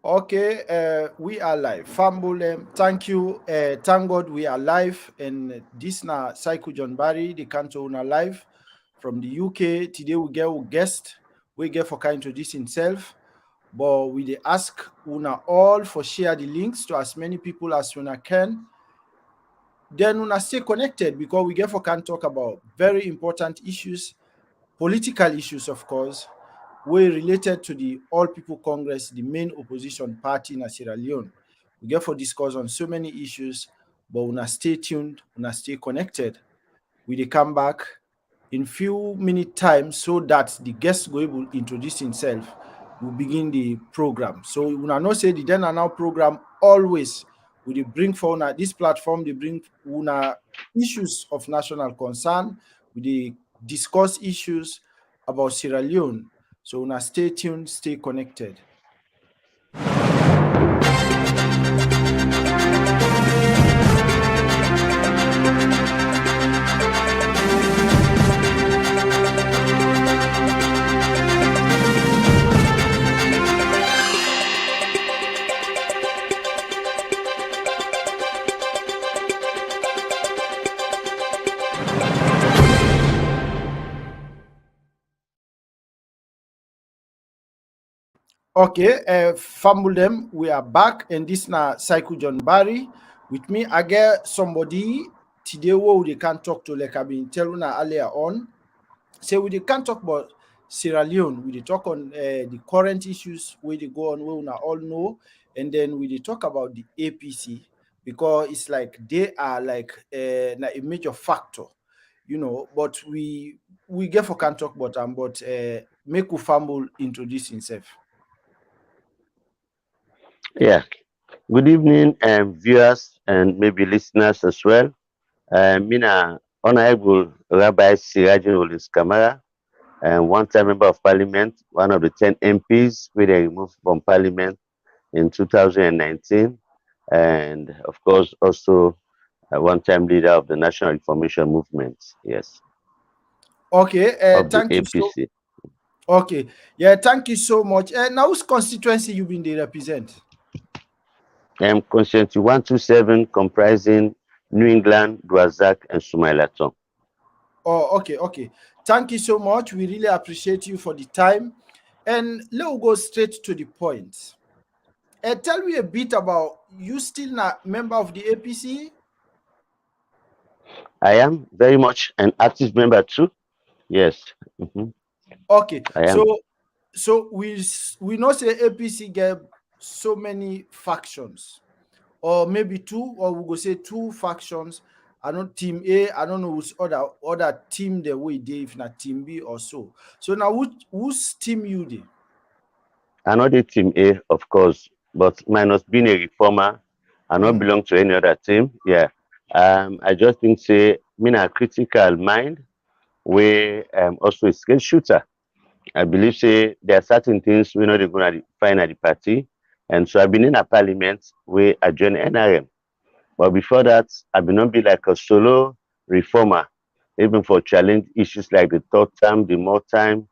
Okay, we are live. Fambulem, thank you. Thank God we are live. And this na Psycho John Barry, the canto una live from the UK. Today we get a guest. We get for kind introduce himself. But we dey ask una all for share the links to as many people as una can. Then una stay connected because we get for can talk about very important issues, political issues, of course, wey related to the All People Congress, the main opposition party in Sierra Leone. We get for discuss on so many issues, but una stay tuned, una stay connected. We dey come back in few minute time so that the guest go able introduce himself. We begin the program. So una know say the then and now program always we dey bring for una this platform. They bring una issues of national concern. We dey discuss issues about Sierra Leone. So una stay tuned, stay connected. Okay, Fambulem, we are back, and this na Psycho John Barry. With me, I get somebody today who they can talk to, like I've been telling her earlier on. Say we dey can't talk about Sierra Leone. We dey talk on the current issues where they go on, where we all know, and then we dey talk about the APC because it's like they are like a major factor, you know. But we get for can't talk about them, but make Ufambo introduce himself. Yeah. Good evening, viewers and maybe listeners as well. Mina Honorable Rabbi Sirajin Olis Kamara, one-time member of Parliament, one of the 10 MPs who they removed from Parliament in 2019, and of course also a one-time leader of the National Reformation Movement. Yes, Okay, of the thank you so. APC. Okay, yeah, thank you so much. Now, whose constituency you been they represent? Constituency 127 comprising New England, Dwazak, and Sumailaton. Oh, okay, okay. Thank you so much. We really appreciate you for the time. And let's go straight to the point. Tell me a bit about you still not member of the APC? I am very much an active member too. Yes, Okay, I so am. we know say APC get so many factions, or maybe two, or we go say two factions. I know team A, I don't know who's other team the way they if not team B or so. So now who's team you dey? Another team A, of course, but minus being a reformer, I not Mm. belong to any other team. Yeah. I just think say me a critical mind where also a skill shooter. I believe say there are certain things we know they're gonna find at the party. And so I've been in a parliament where I joined NRM. But before that, I've been not be like a solo reformer, even for challenge issues like the third term, the more time,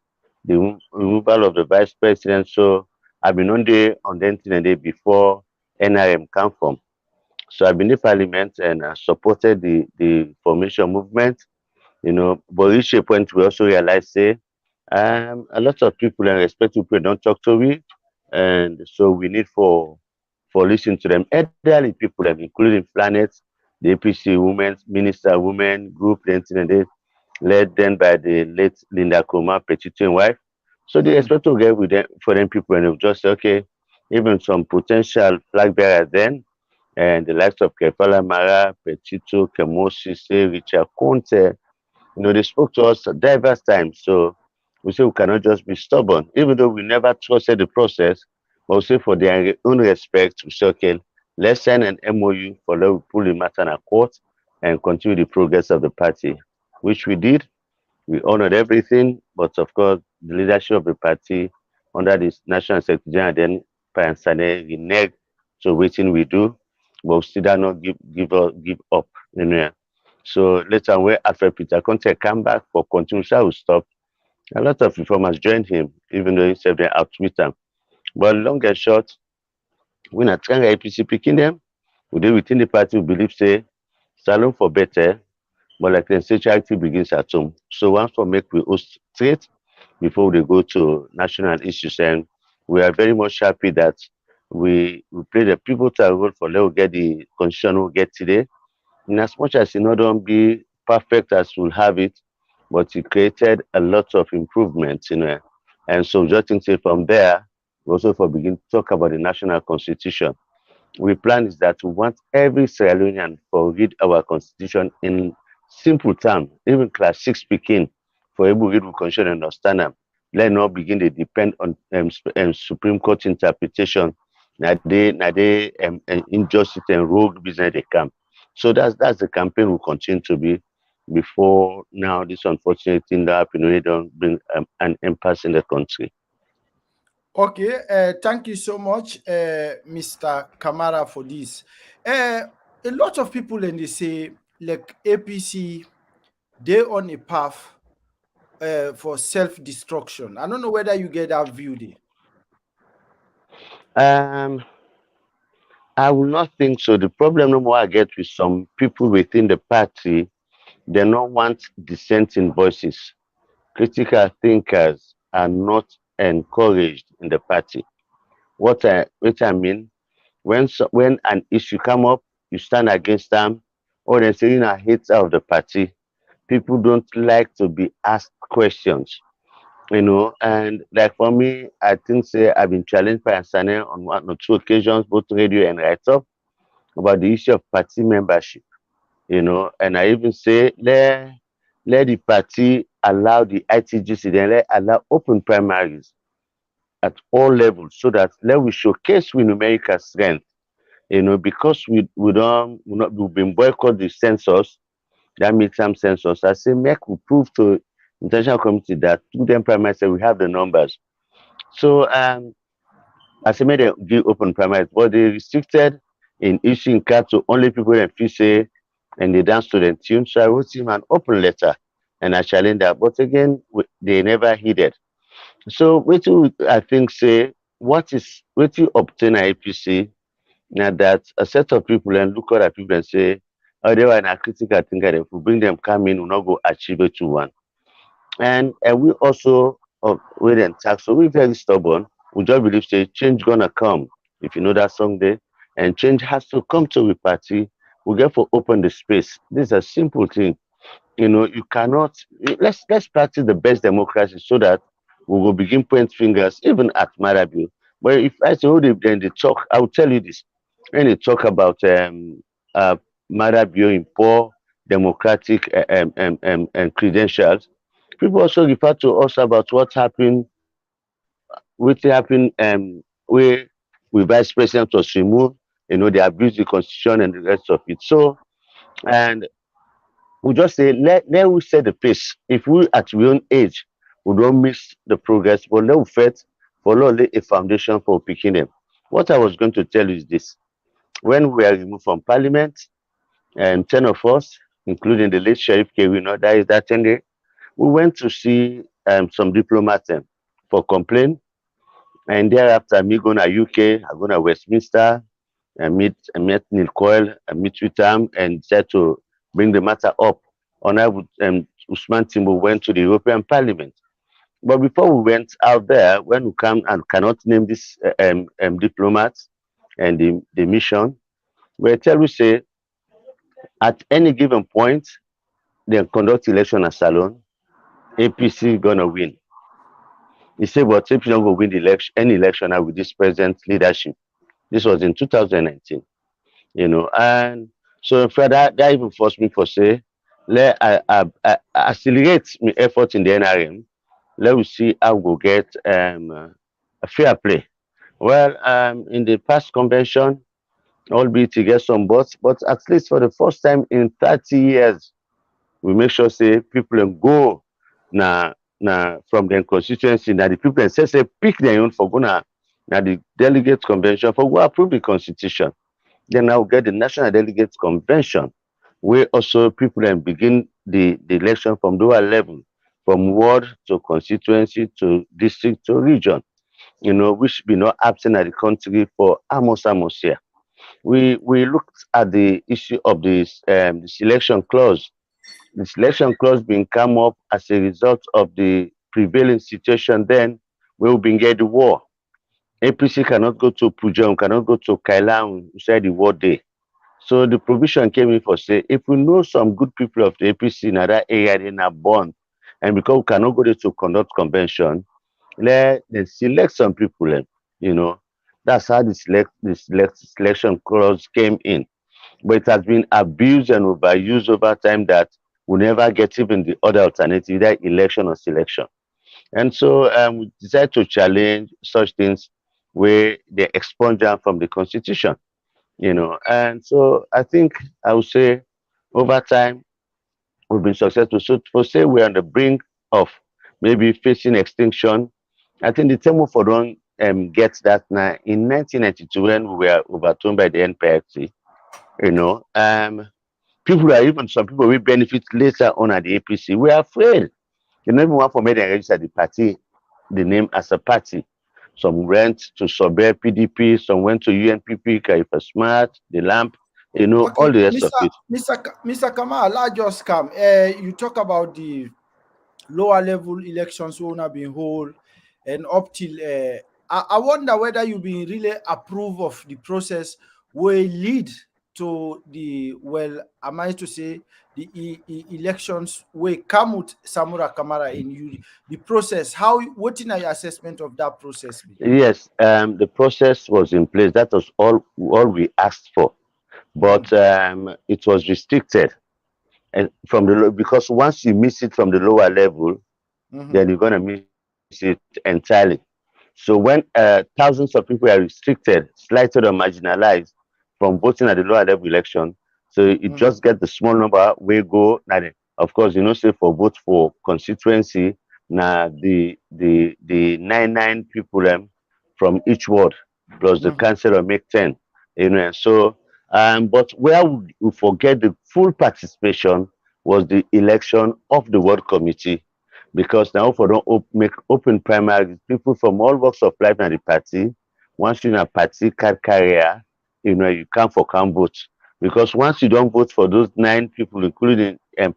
the removal of the vice president. So I've been on the internet day before NRM come from. So I've been in parliament and supported the formation movement, but reach a point we also realize say a lot of people and respected people don't talk to me. And so we need for listening to them, elderly people, including Planet, the APC Women's Minister Women Group, the internet led then by the late Linda Kuma, Petito wife. So they Mm. expect to get with them for them people and they'll just say, okay, even some potential flag bearers then, and the likes of Kefala Mara, Petito, Kemosi, Richard Conte, they spoke to us diverse times. So we say we cannot just be stubborn, even though we never trusted the process. But we say for their own respect, we say, okay, let's sign an MOU for let we pull the matter in a court and continue the progress of the party, which we did. We honored everything, but of course, the leadership of the party under this National Secretary General then Pansane reneged to waiting we do, but we still did not give up. So later, when after Peter Conte came back for continuation will stop, a lot of reformers joined him, even though he said they outwit him. But long and short, When I try APC picking them, we dey within the party we believe say salon for better, but like dem say charity begins at home. So once for make we host straight before they go to national issues. And we are very much happy that we played a pivotal role for let we get the constitution we get today. In as much as it not don't be perfect as we'll have it, but it created a lot of improvements, And so just think say from there, we also for begin to talk about the national constitution. We plan is that we want every Sierra Leonean for read our constitution in simple terms, even class six speaking, for able read we constitution and understand them. Let not begin to depend on Supreme Court interpretation. Now they injustice and rogue business they come. So that's the campaign will continue to be before now this unfortunate thing that happened when they don't bring an impasse in the country. Okay, thank you so much, Mr. Kamara, for this. A lot of people and they say like APC, they on a path for self-destruction. I don't know whether you get that view there. Um I will not think so. The problem no more I get with some people within the party, they don't want dissenting voices. Critical thinkers are not encouraged in the party. What I mean, when an issue come up, you stand against them, or they say you know hater of the party. People don't like to be asked questions, And like for me, I think say I've been challenged by Asane on one or two occasions, both radio and write up about the issue of party membership, and I even say let the party allow the ITGC, then let allow open primaries at all levels so that let we showcase we numerical strength, because we don't we not we've been boycott the census, that midterm census. I say make we prove to international community that through them primary say we have the numbers. So I say make them give open primaries, but they restricted in issuing card to only people that feel say and they dance to the tune. So I wrote him an open letter and I challenged that. But again, they never heeded. So wetin I think say what you obtain at APC now that a set of people and look at people and say, oh, they were in a critical thinker. If we bring them come in, we'll not go achieve it to one. And we also wait and tax. So we're very stubborn. We just believe say change gonna come. If you know that song there, and change has to come to the party. We get for open the space. This is a simple thing. You cannot let's practice the best democracy so that we will begin point fingers even at Marabio. But if I say, oh, then they talk, I will tell you this. When they talk about uh, Marabio in poor democratic and credentials, people also refer to us about what happened where the vice president was removed. They abused the constitution and the rest of it. So, and we just say let we set the pace. If we at our own age we don't miss the progress, but let we first for lay a foundation for picking them. What I was going to tell you is this: when we are removed from parliament, and 10 of us, including the late Sheriff K, that is that 10 day, we went to see some diplomats for complaint, and thereafter me go to UK, I go to Westminster, I met Neil Coyle, I meet with him and said to bring the matter up. Honorable Usman Timbo went to the European Parliament. But before we went out there, when we come and cannot name this diplomats and the mission, we tell we say at any given point, they conduct election at Salon, APC gonna win. He said, but APC not gonna win the election, any election now with this present leadership. This was in 2019. And so in fact that even forced me for say let I accelerate my effort in the NRM. Let we see how we go get a fair play. Well, in the past convention, albeit to get some votes, but at least for the first time in 30 years, we make sure say people dem go na from their constituency, na the people dem say pick their own for go na the delegate convention for go approve the constitution. Then now get the National Delegates Convention, where also people then begin the election from lower level, from ward to constituency to district to region. which be not absent at the country for almost here. We looked at the issue of the selection clause. The selection clause being come up as a result of the prevailing situation then we will be get the war. APC cannot go to Pujom, cannot go to Kailan, said the war day. So the provision came in for say if we know some good people of the APC in that area they are born, and because we cannot go there to conduct convention, let they select some people. You know, that's how the selection clause came in. But it has been abused and overused over time that we never get even the other alternative, either election or selection. And so we decided to challenge such things where they expunge them from the constitution. And so I think I would say over time we've been successful. So for say we're on the brink of maybe facing extinction, I think the term for don't get that now in 1992 when we were overthrown by the NPFC, you know, people are even some people will benefit later on at the APC. We are afraid. You know, even one for made and register the party, the name as a party. Some went to Sober PDP, some went to UNPP, Kaifa Smart, the Lamp, Okay, all the rest of Mr. it. Mr. Kamal, I just come. You talk about the lower level elections we have been hold and up till I wonder whether you been really approve of the process will lead to the well am I to say the elections will come with Samura Kamara in you the process how what in your assessment of that process be? Yes, the process was in place. That was all we asked for, Mm-hmm. but it was restricted, and because once you miss it from the lower level, Mm-hmm. then you're gonna miss it entirely. So when thousands of people are restricted, slighted, or marginalized from voting at the lower level election, so you Mm-hmm. just get the small number we go. Of course, say for vote for constituency, now the 99 people from each ward plus the Mm-hmm. councillor make 10. And so but where we forget the full participation was the election of the ward committee because now for don't make open primaries, people from all walks of life in the party, once you're in a party card carrier, you come for come vote. Because once you don't vote for those 9 people, including 10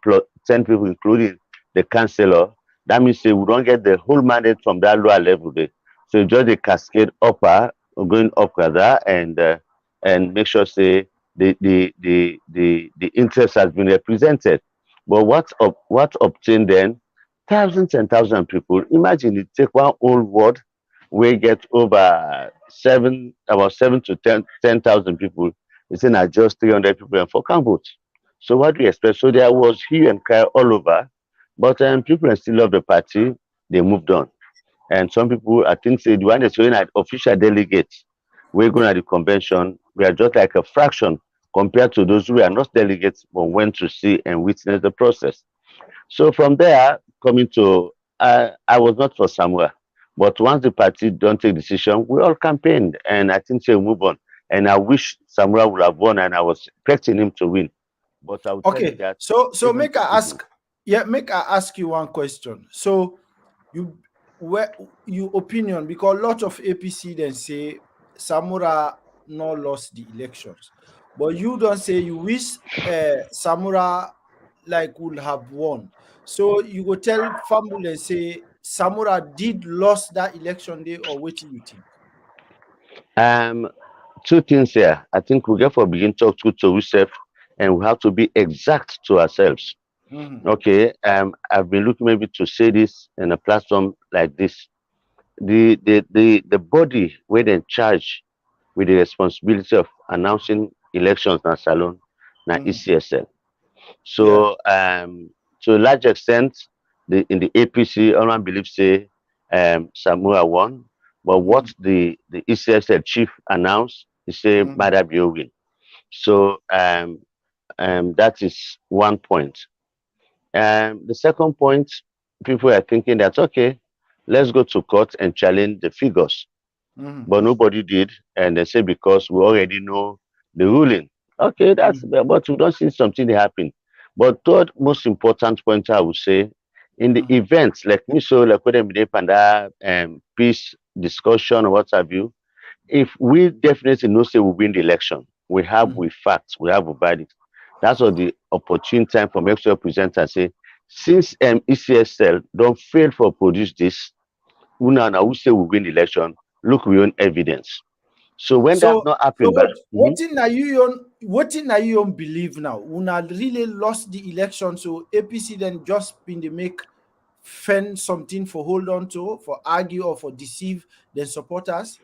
people, including the councillor, that means they will don't get the whole mandate from that lower level there. So just a cascade upper, going up rather, and make sure say the interest has been represented. But what obtained then thousands and thousands of people. Imagine it take one whole ward we get over about 7 to 10,000 people. It's in just 300 people and for can vote. So what do you expect? So there was hue and cry all over, but people still love the party. They moved on, and some people I think say the one that's showing at official delegates. We're going at the convention. We are just like a fraction compared to those who are not delegates but went to see and witness the process. So from there, coming to, I was not for Samuel, but once the party don't take decision, we all campaigned, and I think they move on. And I wish Samuel would have won, and I was expecting him to win. But I will tell you Okay, that so even make I ask, yeah, make I ask you one question. So you where your opinion because a lot of APC then say Samura not lost the elections, but you don't say you wish Samura like would have won. So you go tell Fambul and say Samura did lost that election day or what do you think? um, two things here. I think we get for begin talk to ourselves, and we have to be exact to ourselves. Mm-hmm. Okay, I've been looking maybe to say this in a platform like this. The body where they charge with the responsibility of announcing elections na salon na Mm-hmm. ECSL. Yeah. So to a large extent, in the APC, everyone believes say Samoa won, but what Mm-hmm. the ECSL chief announced is say Mm-hmm. Madabio win. So that is one point. The second point, people are thinking that okay, let's go to court and challenge the figures, Mm-hmm. but nobody did, and they say because we already know the ruling. Okay, that's but we don't see something happen. But third most important point I would say, in the Mm-hmm. events like me so like when they panda peace discussion or what have you, if we definitely know say we win the election, we have Mhm. with facts, we have with verdict. That's what the opportune time for extra presenter say. Since ECSL don't fail for produce this, una na who say we win the election, look we own evidence. So when that So, not so happen, but wait, what in are you on believe now? Una really lost the election, so APC then just been the make fend something for hold on to, for argue or for deceive the supporters.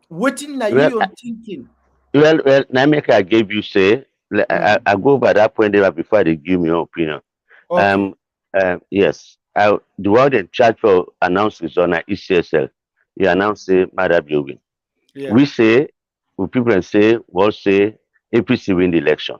What in are well, you on thinking? well, now make I gave you say, Mm, I go over that point there before they give me your opinion. okay, Um, yes, the one in charge for announces on a ECSL, he announced say Mada Biogin. yeah, We say, we people say, we say APC win the election.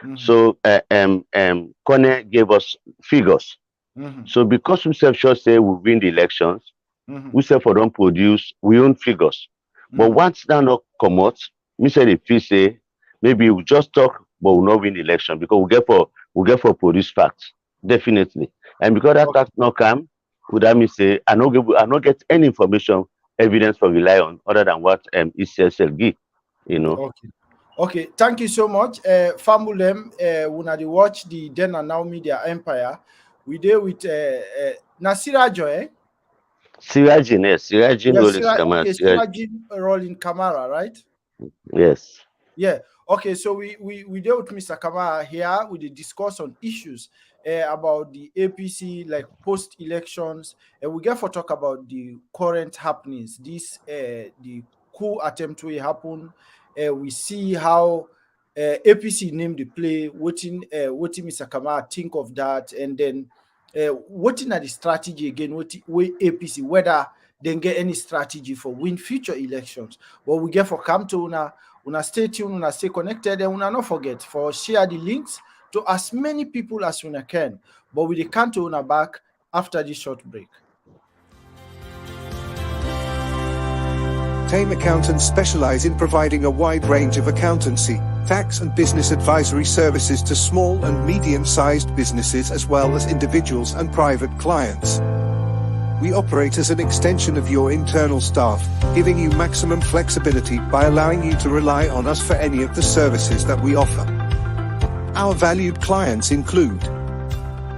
mm-hmm, So Kone gave us figures. mm-hmm, So because we self sure say we win the elections, mm-hmm, we self for don't produce we own figures. But mm-hmm. once that not come out, me say the feel say maybe we just talk but we not win the election because we get for produce facts. Definitely. And because that Okay, fact not come, would that mean say I not get any information, evidence for rely on other than what ECSL give, you know. okay, okay. Thank you so much. Famulem, una dey watch the then and now media empire. We deal with Nasira Joy. Sirajin, yes, Sirajin Yes, always come out. okay, Sirajin rolling Kamara, right? Yes. Yeah. Okay. So we deal with Mr. Kamara here. We dey discuss on issues about the APC, like post elections, and we get for talk about the current happenings. This the coup attempt will happen. We see how APC named the play. What Mr. Kamara think of that, and then what are the strategy again? What APC, whether they get any strategy for win future elections. What we get for come to una stay tuned, una stay connected, and una not forget for share the links to as many people as una can. But we dey count to una back after this short break. Tame accountants specialize in providing a wide range of accountancy, tax and business advisory services to small and medium-sized businesses as well as individuals and private clients. We operate as an extension of your internal staff, giving you maximum flexibility by allowing you to rely on us for any of the services that we offer. Our valued clients include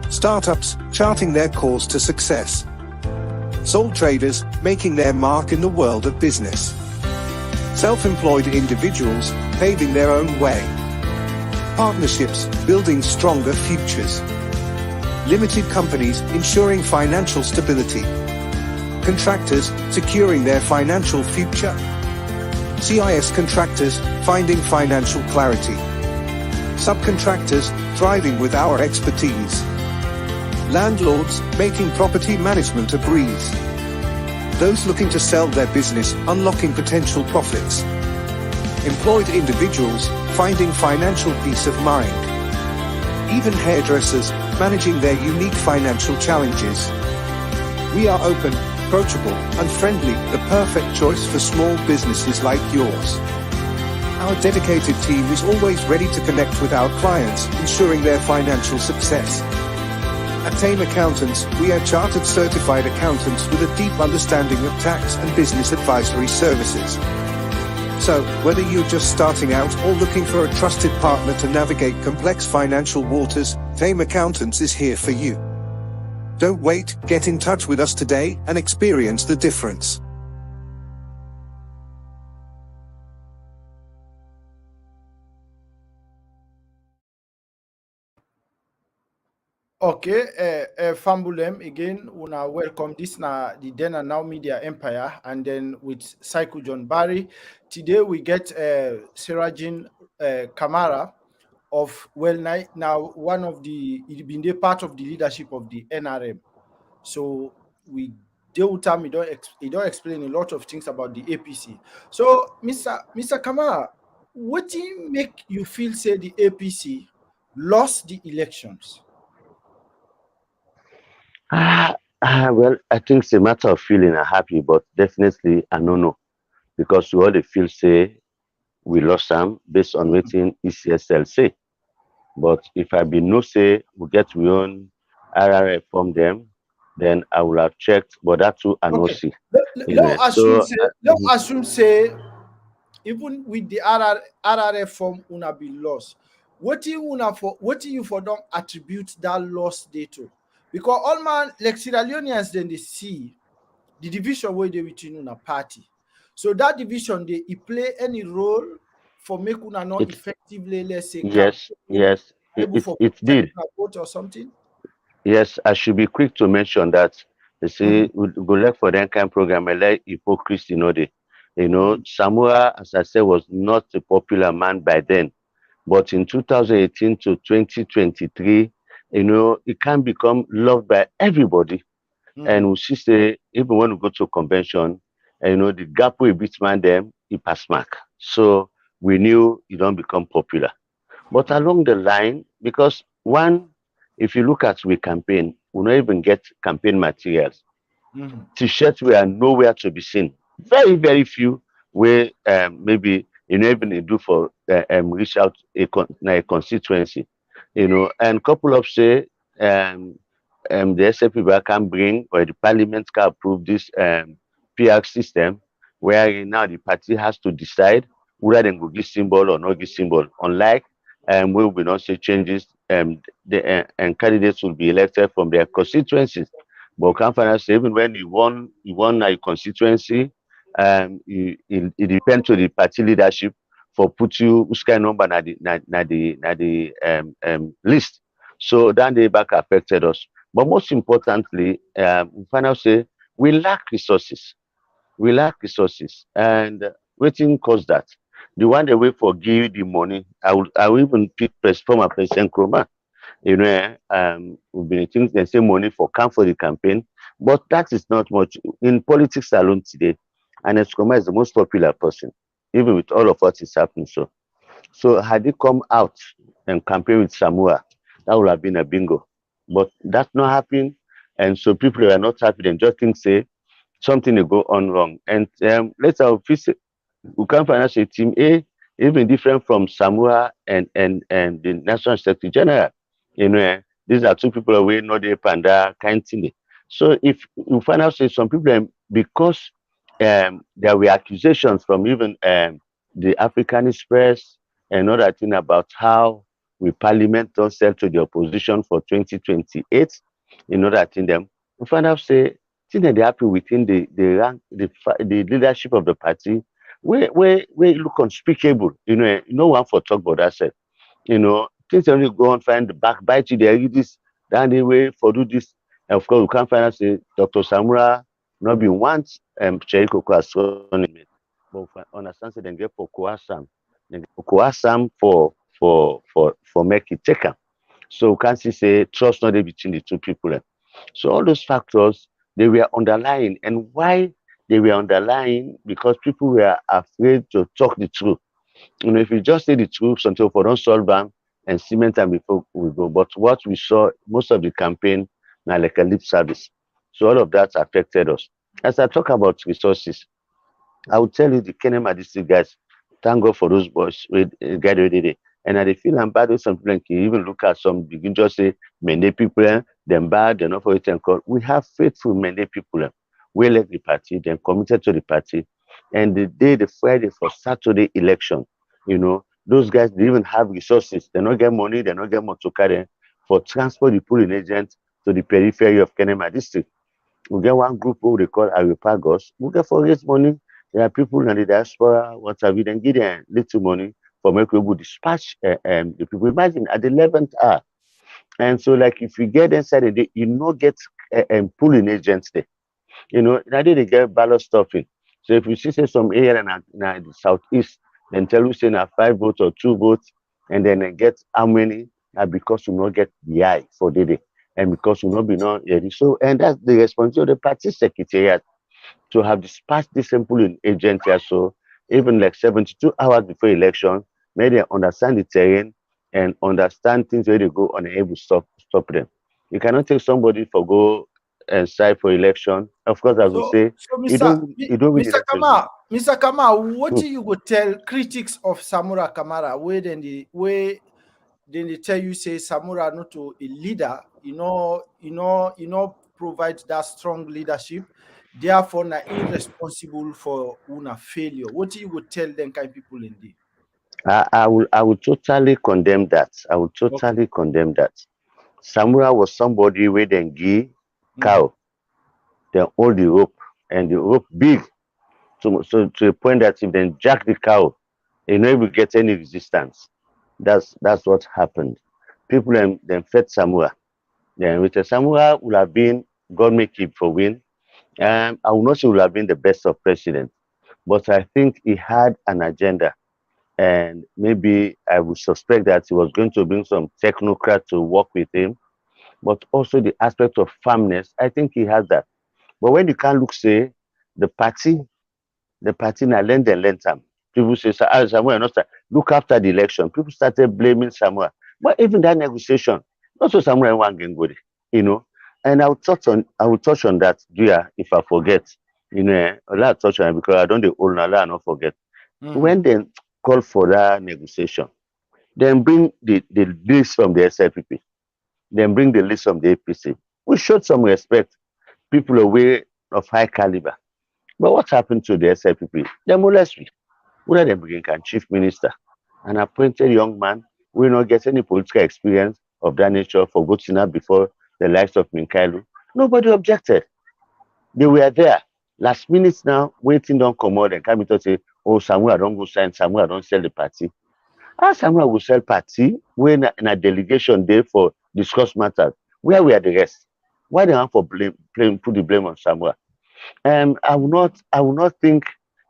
startups charting their course to success, sole traders making their mark in the world of business, self-employed individuals paving their own way, partnerships building stronger futures, limited companies ensuring financial stability, contractors securing their financial future, CIS contractors finding financial clarity, subcontractors thriving with our expertise, landlords making property management a breeze, those looking to sell their business unlocking potential profits, employed individuals finding financial peace of mind, even hairdressers managing their unique financial challenges. We are open, approachable, and friendly, the perfect choice for small businesses like yours. Our dedicated team is always ready to connect with our clients, ensuring their financial success. At Tame Accountants, we are chartered certified accountants with a deep understanding of tax and business advisory services. So, whether you're just starting out or looking for a trusted partner to navigate complex financial waters, Tame Accountants is here for you. Don't wait, get in touch with us today and experience the difference. Okay, Fambulem again. Una welcome. This na the then and now media empire, and then with Psycho John Barry. Today we get Sirajin Kamara of now one of the he been there part of the leadership of the NRM. So we deal with him. He don't explain a lot of things about the APC. So Mr. Kamara, what do you make you feel say the APC lost the elections? Well, I think it's a matter of feeling happy, but definitely I don't know because we all dey feel say we lost some based on wetin ECSL say. But if I be no say we get we own RRF from them, then I will have checked, but that too I no Okay. see. Let assume So say let assume say even with the RRF form una be lost. What you for don't attribute that loss day to? Because all man like Sierra Leoneans then they see the division where they between una party. So that division they it play any role for make una not it effectively, let's say, yes, campaign yes, able for it protect did. una vote or something. Yes, I should be quick to mention that. You Mm-hmm. see, we go like for that kind of program, I like hypocrisy, they. Mm-hmm. Samoa, as I said, was not a popular man by then. But in 2018 to 2023, it can become loved by everybody. Mm-hmm. And we see say, even when we go to a convention, the gap we beat man them, it pass mark. So we knew it don't become popular. But along the line, because one, if you look at we campaign, we don't even get campaign materials. Mm-hmm. T-shirts were nowhere to be seen. Very, very few where maybe even they do for reach out a constituency, and couple of say um, the SFP can bring or the parliament can approve this PR system where now the party has to decide whether they go give symbol or not give symbol. Unlike we will not say changes, and candidates will be elected from their constituencies. But conference, even when you won a constituency, it depends on the party leadership for put you which kind of number na the list. So that they back affected us. But most importantly, we find out say we lack resources. We lack resources, and waiting cause that. The one they wait for give the money. I will even pick former President Kroma. We've been thinking the same money for the campaign, but that is not much in politics alone today. And Escoma is the most popular person, even with all of what is happening. So had he come out and campaign with Samoa, that would have been a bingo. But that's not happening, and so people are not happy. They just think say something will go on wrong. And later we can find out a team A even different from Samoa and the National Secretary General. These are two people away, not the panda kind thing. So if you find out say some people because there were accusations from even the African Express and other thing about how we parliament don't sell to the opposition for 2028, in order thing them, we find out say things that they happen within the rank the leadership of the party where it look unspeakable. No one for talk about that. Things only go and find the backbite you there, this, down the way for do this. And of course, we can't find out say Dr. Samura not be once Cheriko as running mate. But we understand say they get for Coasam. They get for Coasam for make it take 'em. So we can't see say trust not there between the two people. So all those factors they were underlying, and why they were underlying because people were afraid to talk the truth. If you just say the truth until we don't solve them and cement them before we go. But what we saw most of the campaign now like a lip service. So all of that affected us. As I talk about resources, I will tell you the Kenema district guys, thank God for those boys with guide every day. And I dey feel I'm bad with some people can even look at some begin just say many people them bad, they're not for it and call. We have faithful many people we left the party, then committed to the party. And the Friday for Saturday election, those guys they even have resources. They not get money, they not get money to carry for transport the polling agent to the periphery of Kenema district. We get one group who they call Aripagos. We get for raise money. There are people in the diaspora, what have you, then give them little money for make people dispatch the people. Imagine at the 11th hour. And so, like, if you get inside the day, you not get pulling agents there. Now they get ballot stuffing. So if you see say some area in the southeast, then tell you say na 5 votes or 2 votes, and then get how many, because you not get the eye for the day, and because you not be not ready. So and that's the responsibility of the party secretariat to have dispatched this simple in agent here. So even like 72 hours before election, may they understand the terrain and understand things where they go and able to stop them. You cannot take somebody for go and side for election. Of course, as we say, So you don't you don't win Mr. election. Kama, Mr. Kama, what Hmm. do you go tell critics of Samura Kamara where then they tell you say Samura not to a leader, provide that strong leadership. Therefore, na irresponsible for una failure. What you would tell them kind people in the I will totally condemn that. I will okay. totally condemn that. Samura was somebody where then give Mm-hmm. cow, then hold the rope, and the rope big to a point that if they jack the cow, you know, if we get any resistance. That's what happened. People then fed Samura. Then with the Samura would have been God make it for win. I will not say would have been the best of presidents, but I think he had an agenda. And maybe I would suspect that he was going to bring some technocrat to work with him, but also the aspect of firmness. I think he has that. But when you can't look, say, the party, the party now lend and lend time. People say, Samuel, not look after the election. People started blaming Samuel. But even that negotiation, not so Samuel and one can go there, you know. And I will touch on that, Julia, if I forget. A lot touch on it because I don't the old now, I not forget. Mm-hmm. When they call for that negotiation, then bring the list from the SLPP, then bring the list from the APC. We showed some respect, people away of high caliber. But what happened to the SLPP? They molest me. Whether they bring a chief minister, an appointed young man who will not get any political experience of that nature for voting out before the likes of Minkailu. Nobody objected. They were there. Last minute now, waiting don't come out and come to say, oh, Samuel don't go sign, Samuel don't sell the party. How Samuel will sell party when in a delegation there for discuss matters? Where were the rest? Why they want for put the blame on Samuel? I will not think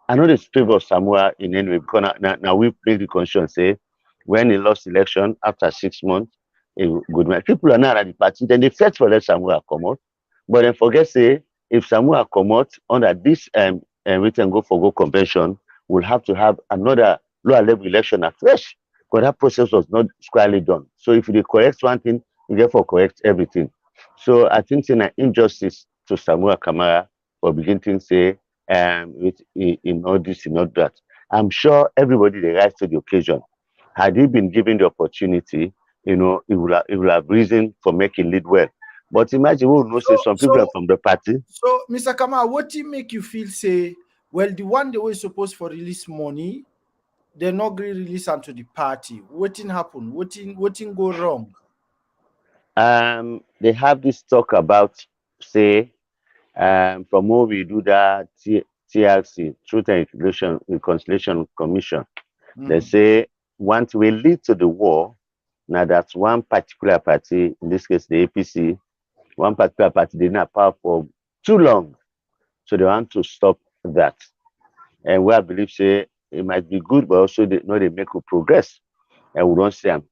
I know the favor of Samuel in any way because now we make the constitution say when he lost election after 6 months, a good man. People are not at the party, then they fight for let Samuel come out. But then forget say if Samuel come out under this written go for go convention, we'll have to have another lower level election afresh. Because that process was not squarely done. So if you correct one thing, you therefore correct everything. So I think it's an injustice to Samuel Kamara for beginning to say in all this, in all that. I'm sure everybody they rise to the occasion. Had he been given the opportunity, he will have reason for making lead well. But imagine we will not So say some people are so from the party. so Mr. Kama, what do make you feel say well the one they were supposed for release money, they not gree release unto the party. What thing happen? What thing go wrong? They have this talk about say from what we do that TRC, Truth and Reconciliation Commission. They Mm-hmm. say once we lead to the war, now that's one particular party, in this case the APC, one particular party did not power for too long. So they want to stop that. And we I believe say it might be good, but also they know they make a progress. And we don't see them.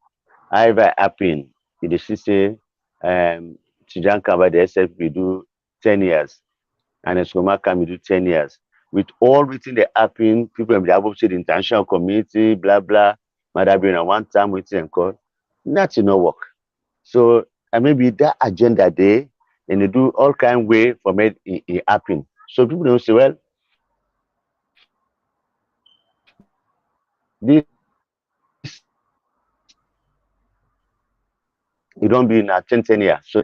However, happen in the system, Tijan Kamba, the SFP do 10 years, and Escoma can do 10 years. With all within the happen, people in the advocacy, the international community, blah, blah, might have been a one time waiting and call. That's no work. So maybe that agenda there, and they do all kind way for it happen. So people don't say, well, this it don't be in a 10 years. So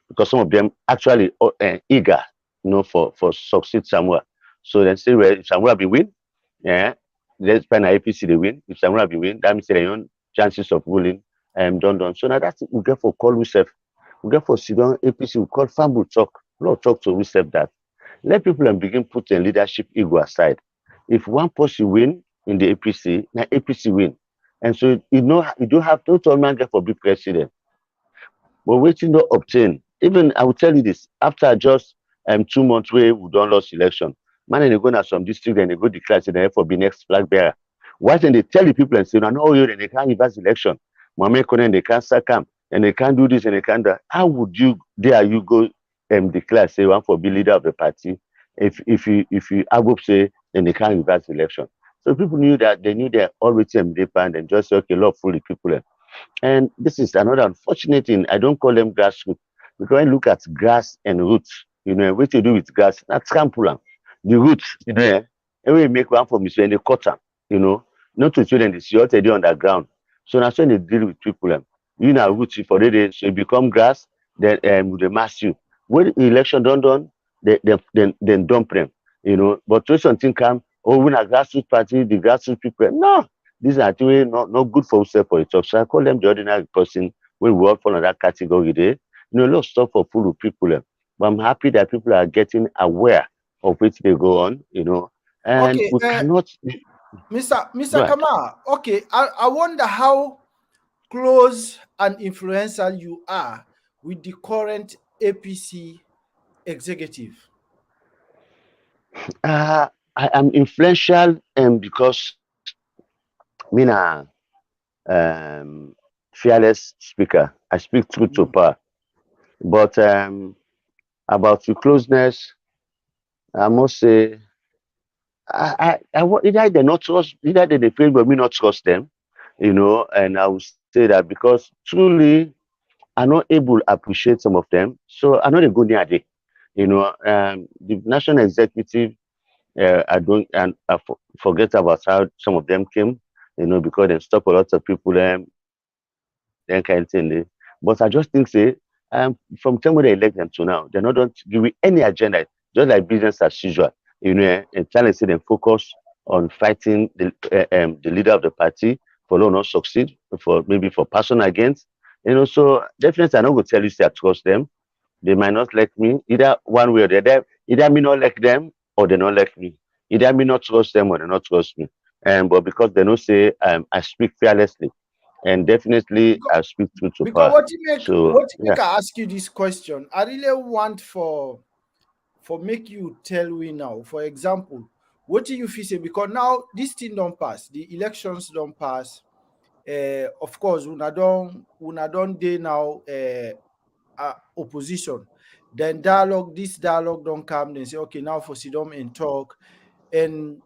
because some of them actually eager, for succeed somewhere. So then say, well, if Samuel be win, yeah, let's find an APC they win. If Samuel be win, that means their own chances of ruling done. So now that's we get for call we we get for sit down APC, we call family talk. Not talk to we that. Let people begin put a leadership ego aside. If one person win in the APC, now APC win. And so you don't have to all man get for be president. But waiting to obtain. Even I will tell you this, after just 2 months where we don't lost election, man and they go now some district and they go declare say they for be next flag bearer. Why then they tell the people and say, no, you then they can't reverse election. Mohammed Konen, they can't sack him and they can't do this and they can't do that. How would you dare you go declare say one for be leader of the party if you Agop say then they can't reverse election. So people knew that they knew they're already independent and just say, okay, love fully people. And this is another unfortunate thing. I don't call them grassroots because when you look at grass and roots, what you do with grass, that's campulam. The roots, and when you make one for me, so they cut them, not to children, they see what they do underground. So that's when they deal with people. You know, roots for the day, so you become grass, then they mass you. when election done, then dump them, But when something come, oh, when a grassroots party, the grassroots people, no, these are actually not good for self for itself. So I call them the ordinary person when we all fall in that category there. A lot of stuff for full of people. But I'm happy that people are getting aware of which they go on, and Okay, we cannot Mr. go ahead. Kamal. Okay, I wonder how close and influential you are with the current APC executive. I am influential because me na um, fearless speaker. I speak truth to Mm. power. But about the closeness, I must say, either they not trust, either they fail, but me not trust them, And I will say that because truly, I not able to appreciate some of them, so I know they go near there. The national executive, I don't and forget about how some of them came, because they stop a lot of people, then kind of thing. But I just think, say, from the time when they elect them to now, they're not don't give me any agenda, just like business as usual, and trying to say them focus on fighting the leader of the party for no not succeed, for maybe for personal against, So definitely, I'm not going to tell you say I trust them. They might not like me, either one way or the other. Either me not like them or they not like me. Either me not trust them or they not trust me. And but because they don't say I speak fearlessly, and definitely Because, I speak truth to because power. So what you yeah, make I ask you this question, I really want for make you tell me now. For example, what do you feel say? Because now this thing don't pass, the elections don't pass. Of course, una don dey now opposition. Then dialogue, this dialogue don't come. Then say okay, now for sit down and talk. And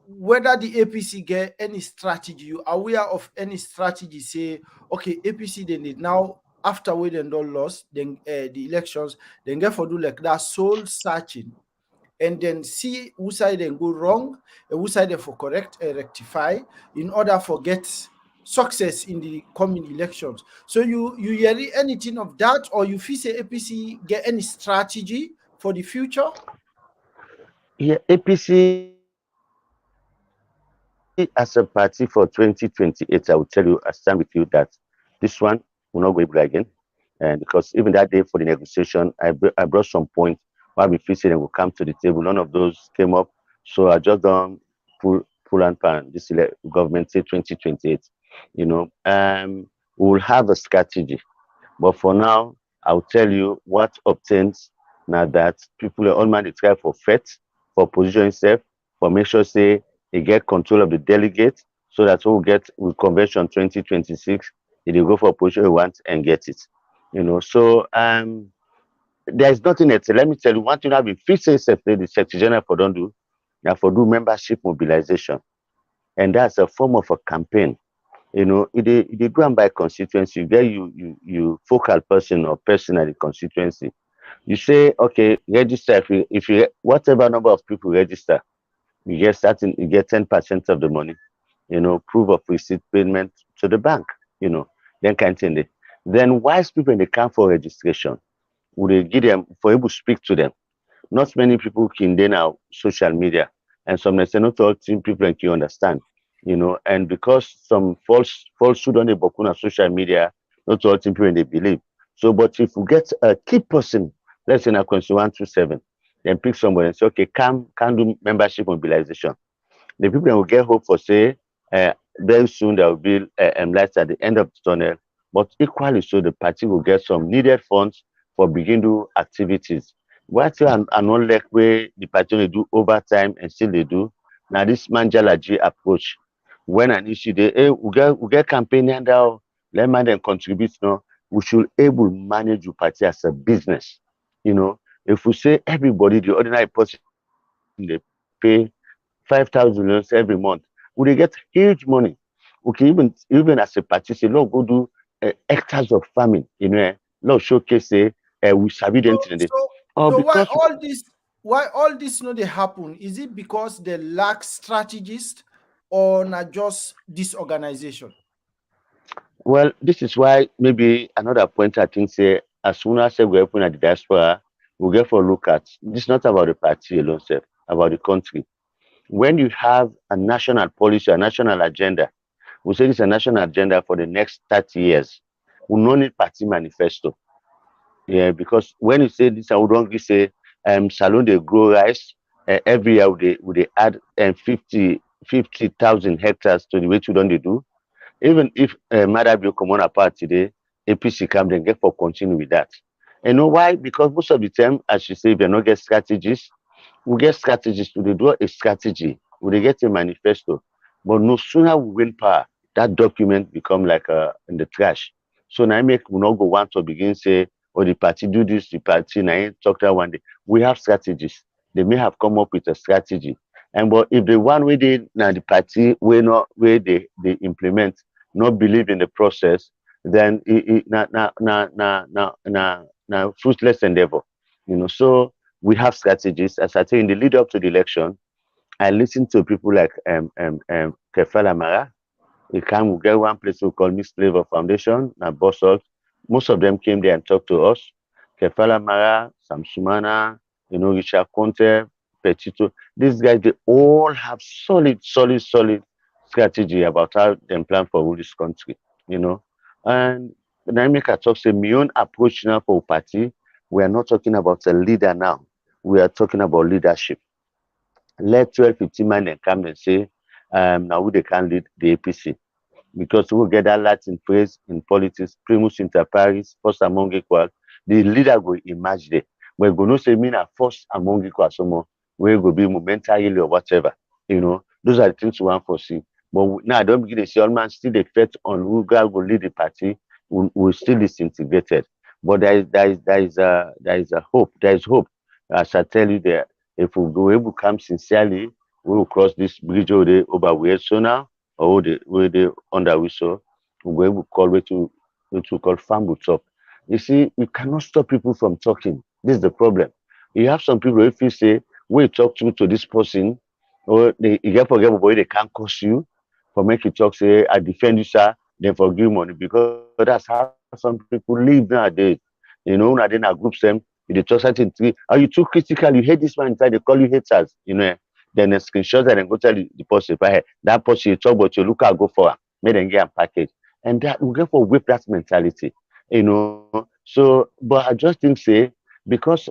whether the APC get any strategy, you aware of any strategy? Say okay, APC they need now after we then don't lost then the elections, then get for do like that soul searching and then see who side then go wrong and who side they for correct and rectify in order for get success in the coming elections. So you hear anything of that, or you feel say APC get any strategy for the future? yeah. APC as a party for 2028, I will tell you, I stand with you that this one will not go able again. And because even that day for the negotiation, I brought some points why we feel say they will come to the table. None of those came up. So I just don't pull and pan this government say 2028. We will have a strategy. But for now, I'll tell you what obtains now that people are all man they try for faith, for position himself, for make sure say he get control of the delegate so that we'll get with convention 2026, he will go for a position he wants and get it. So there's nothing else. Let me tell you one thing I've been fixing the Secretary General for don't do, now for do membership mobilization. And that's a form of a campaign. It dey go am by constituency. You get you focal person or person at the constituency. You say, okay, register. If you whatever number of people register, you get 10% of the money. Proof of receipt payment to the bank. Then kind thing. Then wise people in the camp for registration, would they give them for able to speak to them? Not many people can dey now social media, and some dey say not all thing people can understand, and because some falsehood on the boku on social media, not all thing people dey believe. So but if we get a key person, let's say na question 127, then pick somebody and say okay, can do membership mobilization. The people that will get hope for say very soon there will be lights at the end of the tunnel, but equally so the party will get some needed funds for begin do activities. What I not like where the party dey do overtime and still they do. Now this manjalaji approach. When an issue they we get campaign and let man then contribute no, we should able manage the party as a business. If we say everybody, the ordinary person they pay 5,000 every month, we dey get huge money. Okay, even as a party say no go do hectares of farming, no showcase say we sabi them So today. so Or so because why all this no they happen? Is it because they lack strategists or not just disorganization? well, this is why maybe another point I think say as soon as we open at the diaspora, we get for look at this not about the party alone, sef, about the country. When you have a national policy, a national agenda, we say this is a national agenda for the next 30 years. We no need party manifesto. Yeah, because when you say this, I would only say salon they grow rice every year would they add 50,000 hectares to the way you don't they do. Even if Mother Bill come on apart today, APC come then get for continue with that. You know why? Because most of the time, as you say, if you not get strategies, we get strategies to dey do a strategy, we dey get a manifesto. But no sooner we win power, that document become like in the trash. So now make we not go want to begin say, oh, the party do this, the party now talk that one day. We have strategies. They may have come up with a strategy. And but if the one way they now the party way not where they implement, not believe in the process, then it na fruitless endeavor. So we have strategies. As I say, in the lead up to the election, I listened to people like Kefala Mara. He came, we get one place we call Miss Flavor Foundation, na Boston. Most of them came there and talked to us. Kefala Mara, Samsumana, Richard Conte, Petito. These guys, they all have solid strategy about how they plan for rule this country, you know. And when I make a talk, say, my own approach now for party, we are not talking about a leader now. We are talking about leadership. Let 12, 15 men then come and say, now who they can lead the APC. Because we get that Latin phrase in politics, primus inter pares, first among equals. The leader will emerge there. We're going to say, me na first among equals, someone where go be momentarily or whatever. Those are the things we want to see. But now I don't begin to see all man still the effect on who God will lead the party. We still disintegrated. But there is a hope. There is hope. As I tell you there, if we go able to come sincerely, we will cross this bridge over where so now or where the under we saw, we will call what to call farm will talk. You see, you cannot stop people from talking. This is the problem. You have some people if you say, we talk to this person, or they you get forget about they can't curse you for make you talk, say, I defend you, sir, then forgive money. Because that's how some people live nowadays. When they now group them, if they talk certain things, are you too critical? You hate this man inside, they call you haters. Then they screenshot and then go tell the person, hey, that person you talk about, you look at go for her, make them get a package. And that we get for whip that mentality. So, but I just think say because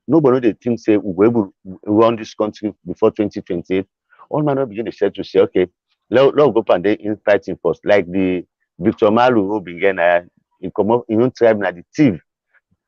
nobody they think say we will run this country before 2028, all man will begin to say, okay, let's go and they in fighting first. Like the Victor Malu who began he come up in tribe na the thief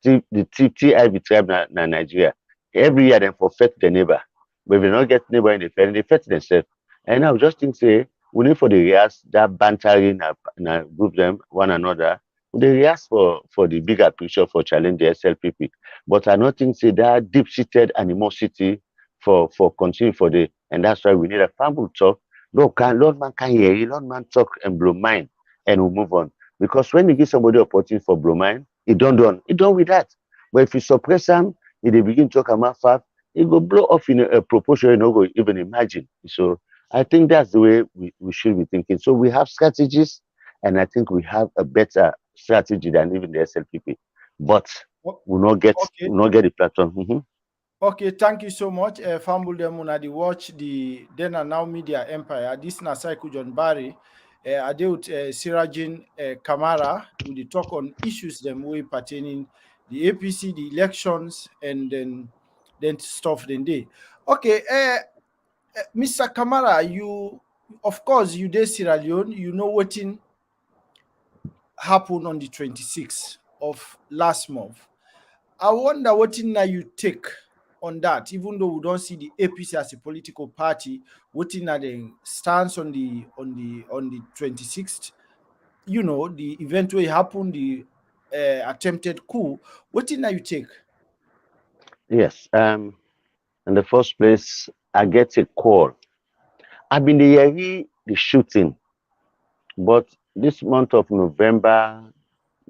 the TIV tribe na Nigeria. Every year, them forfeit the neighbor. But if they don't get neighbor in the fair, they fetch themselves. And I just think, say, we need for the rehearse that bantering and group them one another. They rehearse for the bigger picture for challenge the SLPP. But I don't think, say, that deep seated animosity for continue for the, and that's why we need a family talk. Lord man can hear you, Lord man talk and blow mind, and we move on. Because when you give somebody opportunity for blow mind, it done with that. But if you suppress them, if they begin to talk about fast, it will blow off in a proportion you go even imagine. So I think that's the way we should be thinking. So we have strategies, and I think we have a better strategy than even the SLPP. But O- Okay. we'll not get the platform. Okay, thank you so much. Fambul Demuna, the watch the then and now media empire. This na Cycle John Barry. I deal with Sirajin Kamara with the talk on issues them way pertaining the APC, the elections, and then stuff then day. Okay, Mr. Kamara, you of course you did Sierra Leone, you know what in happened on the 26th of last month. I wonder what in now you take on that, even though we don't see the APC as a political party, what in the stance on the 26th, the event where it happened, the attempted coup, what in now you take? Yes. In the first place, I get a call. I've been hearing the shooting, but this month of November,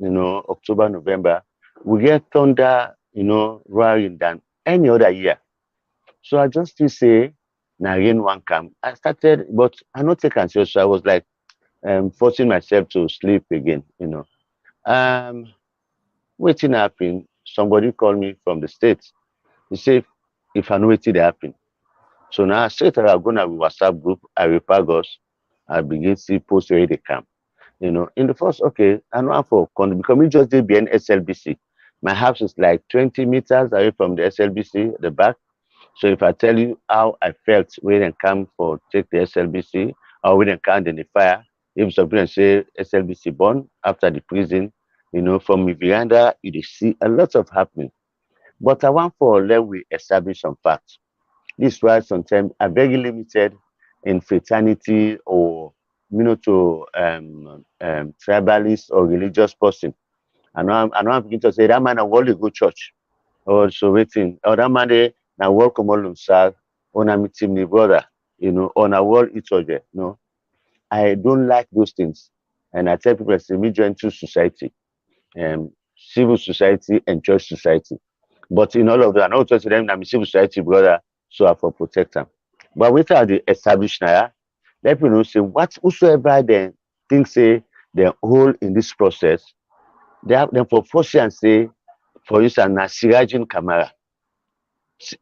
October, November, we get thunder, roaring than any other year. So I just still say, na rain one come. I started, but I not take am serious. So I was like, forcing myself to sleep again. Um, Wetin happen? somebody called me from the States. He said, if I know it did happen. So now straight away I go na WhatsApp group, I reply us, I begin see post where they come. In the first, okay, I know for because we just did be an SLBC. My house is like 20 meters away from the SLBC, the back. So if I tell you how I felt when I come for take the SLBC or when I come in the fire, if somebody say SLBC born after the prison, from my veranda, you dey see a lot of happening. But I want for let we establish some facts. This is why sometimes I'm very limited in fraternity or to tribalist or religious person. I know I'm beginning to say that man I want to go church. Or so waiting. Or that man they now welcome all themselves on a meeting me brother, on a world each other. No. I don't like those things. And I tell people I say me join two society, civil society and church society. But in all of that, I know to them I'm a civil society brother, so I for protect them. But without the established now, let people know say what whosoever then think say they're whole in this process, they have them for force and say, for instance, na Sirajin Kamara,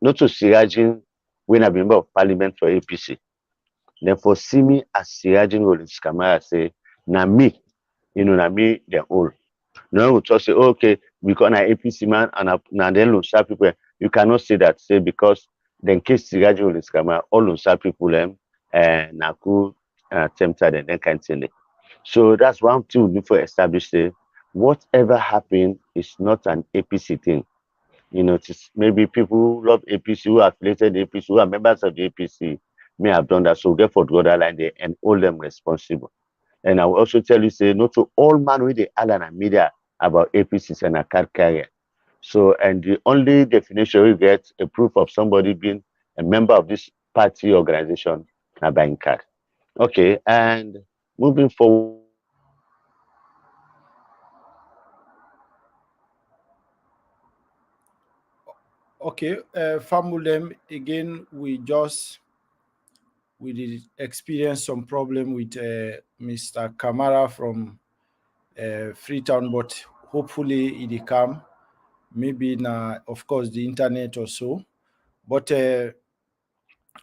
not to Sirajin when I've been member of parliament for APC. Then for see me as Sirajin Rollins Kamara say, na me, na me, they're all. No, we just say, oh, okay, because an APC man and then Lunsa people, you cannot say that, say because then case Sirajin Rollins Kamara, all Lunsa people, Naku tempted and then can't tell it. So that's one thing we need for establish say, whatever happened is not an APC thing. Maybe people who love APC, who are affiliated APC, who are members of the APC may have done that. So get for the other line there and hold them responsible. And I will also tell you, say, not to all man with the Alan and media about APCs and a card carrier. So, and the only definition we get a proof of somebody being a member of this party organization, a buying card. Okay, and moving forward, Okay, Famulem, again, we did experience some problem with Mr. Kamara from Freetown, but hopefully it will come. Maybe now, of course, the internet or so. But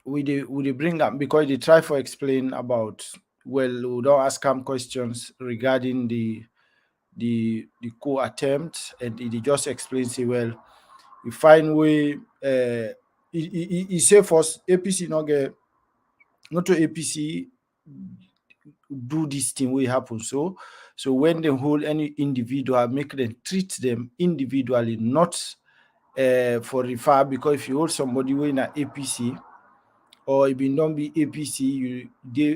we bring up because they try for explain about, well, we don't ask him questions regarding the coup attempt, and he just explains it well. We find way he say first APC not to APC do this thing will happen. So when they hold any individual, make them treat them individually, not for refer, because if you hold somebody in an APC or if you don't be APC,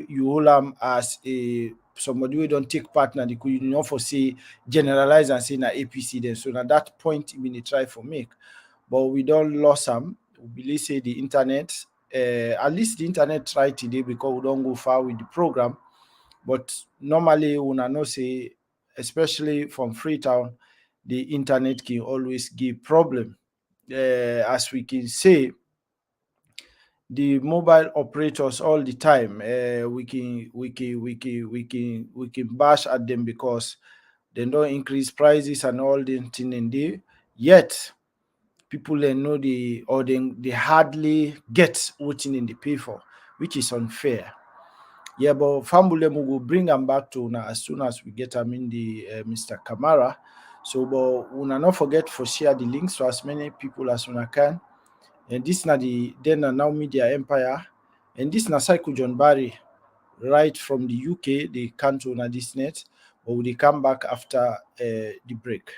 you hold them as a somebody who don't take part now, you not for say generalize and say na APC then. So now that point we need try for make. But we don't lose them. We believe say the internet, at least the internet try today because we don't go far with the program. But normally when I know say, especially from Freetown, the internet can always give problem. As we can say, the mobile operators all the time, we can bash at them because they don't increase prices and all the thing in there. Yet people they know they hardly get what in the pay for, which is unfair. Yeah, but Fambulem will bring them back to now as soon as we get them in the Mr. Kamara. So, but we not forget for share the links to as many people as we can. And this na the then now media empire, and this na Psycho John Barry, right from the UK. They can't to this net, but will they come back after the break?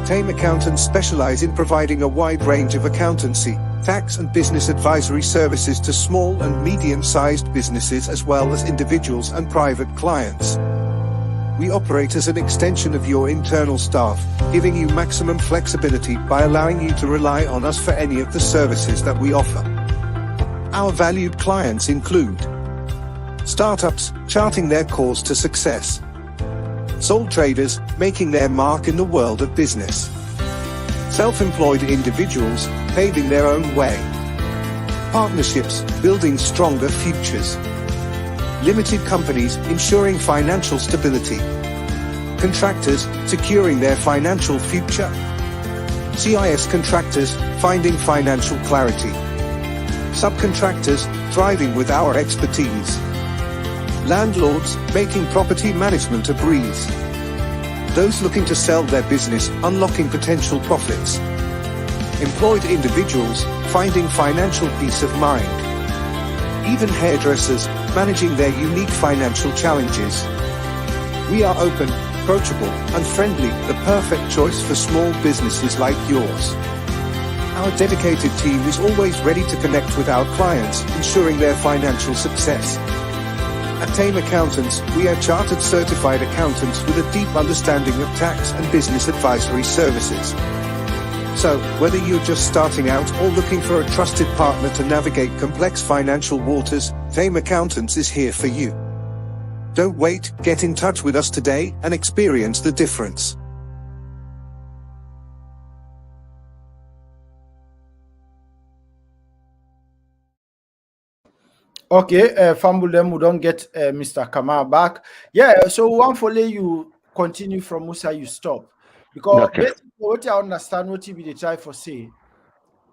Tame accountants specialize in providing a wide range of accountancy, tax and business advisory services to small and medium-sized businesses as well as individuals and private clients. We operate as an extension of your internal staff, giving you maximum flexibility by allowing you to rely on us for any of the services that we offer. Our valued clients include startups, charting their course to success; sole traders, making their mark in the world of business; self-employed individuals, paving their own way; partnerships, building stronger futures; limited companies, ensuring financial stability; Contractors, securing their financial future. CIS contractors, finding financial clarity. Subcontractors, thriving with our expertise. Landlords, making property management a breeze. Those looking to sell their business, unlocking potential profits. Employed individuals, finding financial peace of mind. Even hairdressers, managing their unique financial challenges. We are open, approachable, and friendly, the perfect choice for small businesses like yours. Our dedicated team is always ready to connect with our clients, ensuring their financial success. At Tame Accountants, we are chartered certified accountants with a deep understanding of tax and business advisory services. So, whether you're just starting out or looking for a trusted partner to navigate complex financial waters, Tame Accountants is here for you. Don't wait, get in touch with us today and experience the difference. Okay, fumble them. We don't get Mr. Kamal back. Yeah, so one for let you continue from Musa, you stop. Because Okay. basically, what I understand, what you be they try for say,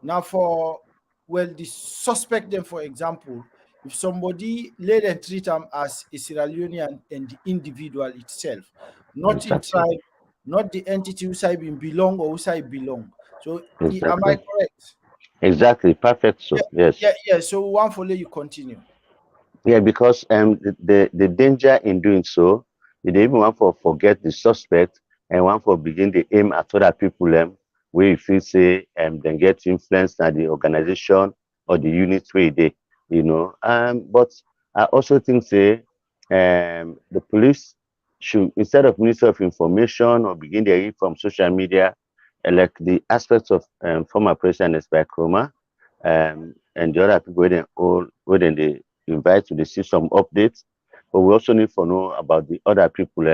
now for, well, the suspect them, for example, if somebody let them treat them as a Sierra Leonean and the individual itself, not in Exactly. tribe, not the entity who side belong or who side belong. So, am I Exactly. correct? Exactly. Perfect. Yeah, So yes. yeah. So one for let you continue. Yeah, because the danger in doing so, you dey even want for forget the suspect and want for begin to aim at other people where you feel say then get influenced at the organization or the unit where they, you know. But I also think say the police should, instead of Minister of Information or begin their read from social media, like the aspects of former President by Kroma, and the other people where they invite to see some updates, but we also need to know about the other people.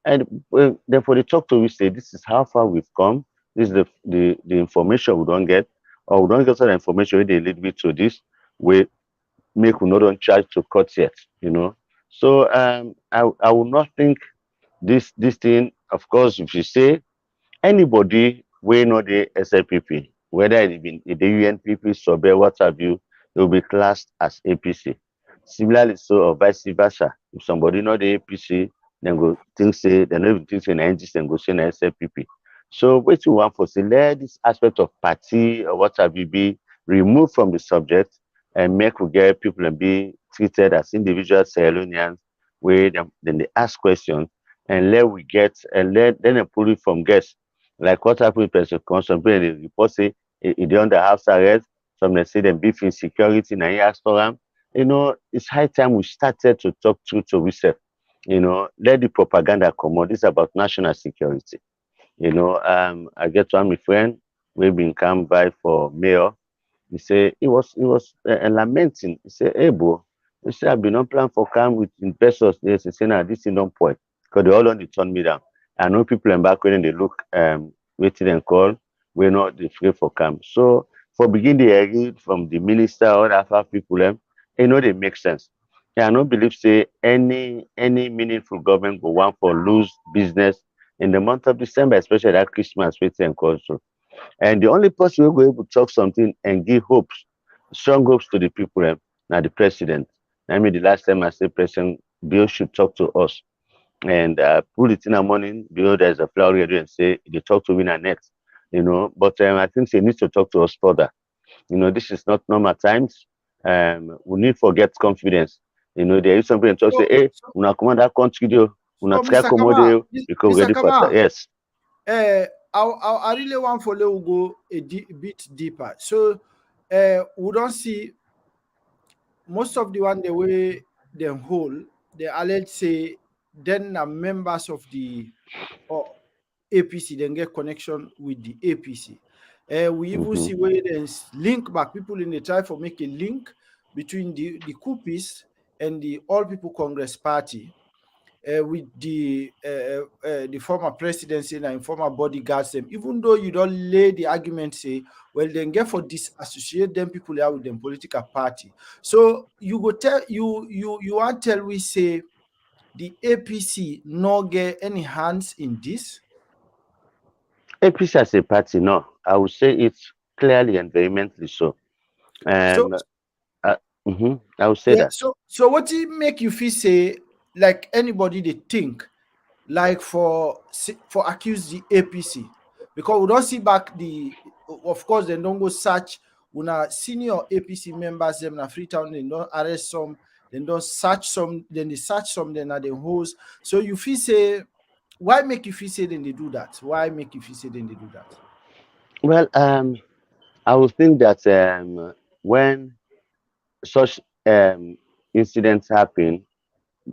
And therefore, they talk to we say, this is how far we've come. This is the information we don't get, or we don't get some information where they lead me to this. We make we not on charge to court yet, you know. So I will not think this thing. Of course, if you say anybody wey no dey SLPP, whether it be the UNPP, SOBE, what have you, they will be classed as APC. Similarly, so or vice versa. If somebody no dey APC, then go think say they no even think say na NGC, then go say na SLPP. So wetin we want for say let this aspect of party or what have you be removed from the subject and make we get people and be treated as individual Sierra Leoneans where then they ask questions and let we get and let then they pull it from guests like what happened with President Con, some people dey report say e dey under house arrest, some dey say dem beef insecurity na im ask for am. You know, it's high time we started to talk true to ourselves. You know, let the propaganda comot. This is about national security. You know, I get one my friend wey bin come by for mayor. He say he was lamenting. He say, "Hey, bro, he say I bin don plan for come with investors. They say na this thing don spoil because they all don dey turn me down. I know people in back when they look wetin dem call wey no dey free for camp. So for begin dey read from the minister or other people e no dey make sense. Yeah, I no believe say any meaningful government go want for lose business in the month of December, especially that Christmas wetin dem call so. And the only person who go able to talk something and give hopes, strong hopes to the people, now the president. I mean, the last time I said President Bill should talk to us and put it in the morning. Bill, there's a flower radio and say they talk to win a net, you know. But I think they need to talk to us further. You know, this is not normal times. We need to get confidence. You know, there is something talk say, So, hey, so, una command that country, una so try Mr. Kamal, commode because we're Mr. ready for that. Kamal, Yes. I really want for let we go a bit deeper. So, we don't see most of the one the way they hold, they alleged say then are members of the or APC then get connection with the APC. We even Mm-hmm. see where there's link back people in the try for make a link between the Kupis and the All People Congress Party with the former presidency and former bodyguards them, even though you don't lay the argument say, well, then get for disassociate them people out with them political party. So you go tell you want tell we say the APC no get any hands in this? APC as a party, no, I would say it's clearly and vehemently so. So Um, uh, I would say yeah, that. so what it make you feel say like anybody they think like for accuse the APC, because we don't see back the, of course they don't go search una senior APC members them na Freetown, they don't arrest some, then don't search some, then they search some, then are the host. So you feel say, why make you feel say then they do that? Why make you feel say then they do that? Well, I would think that when such incidents happen,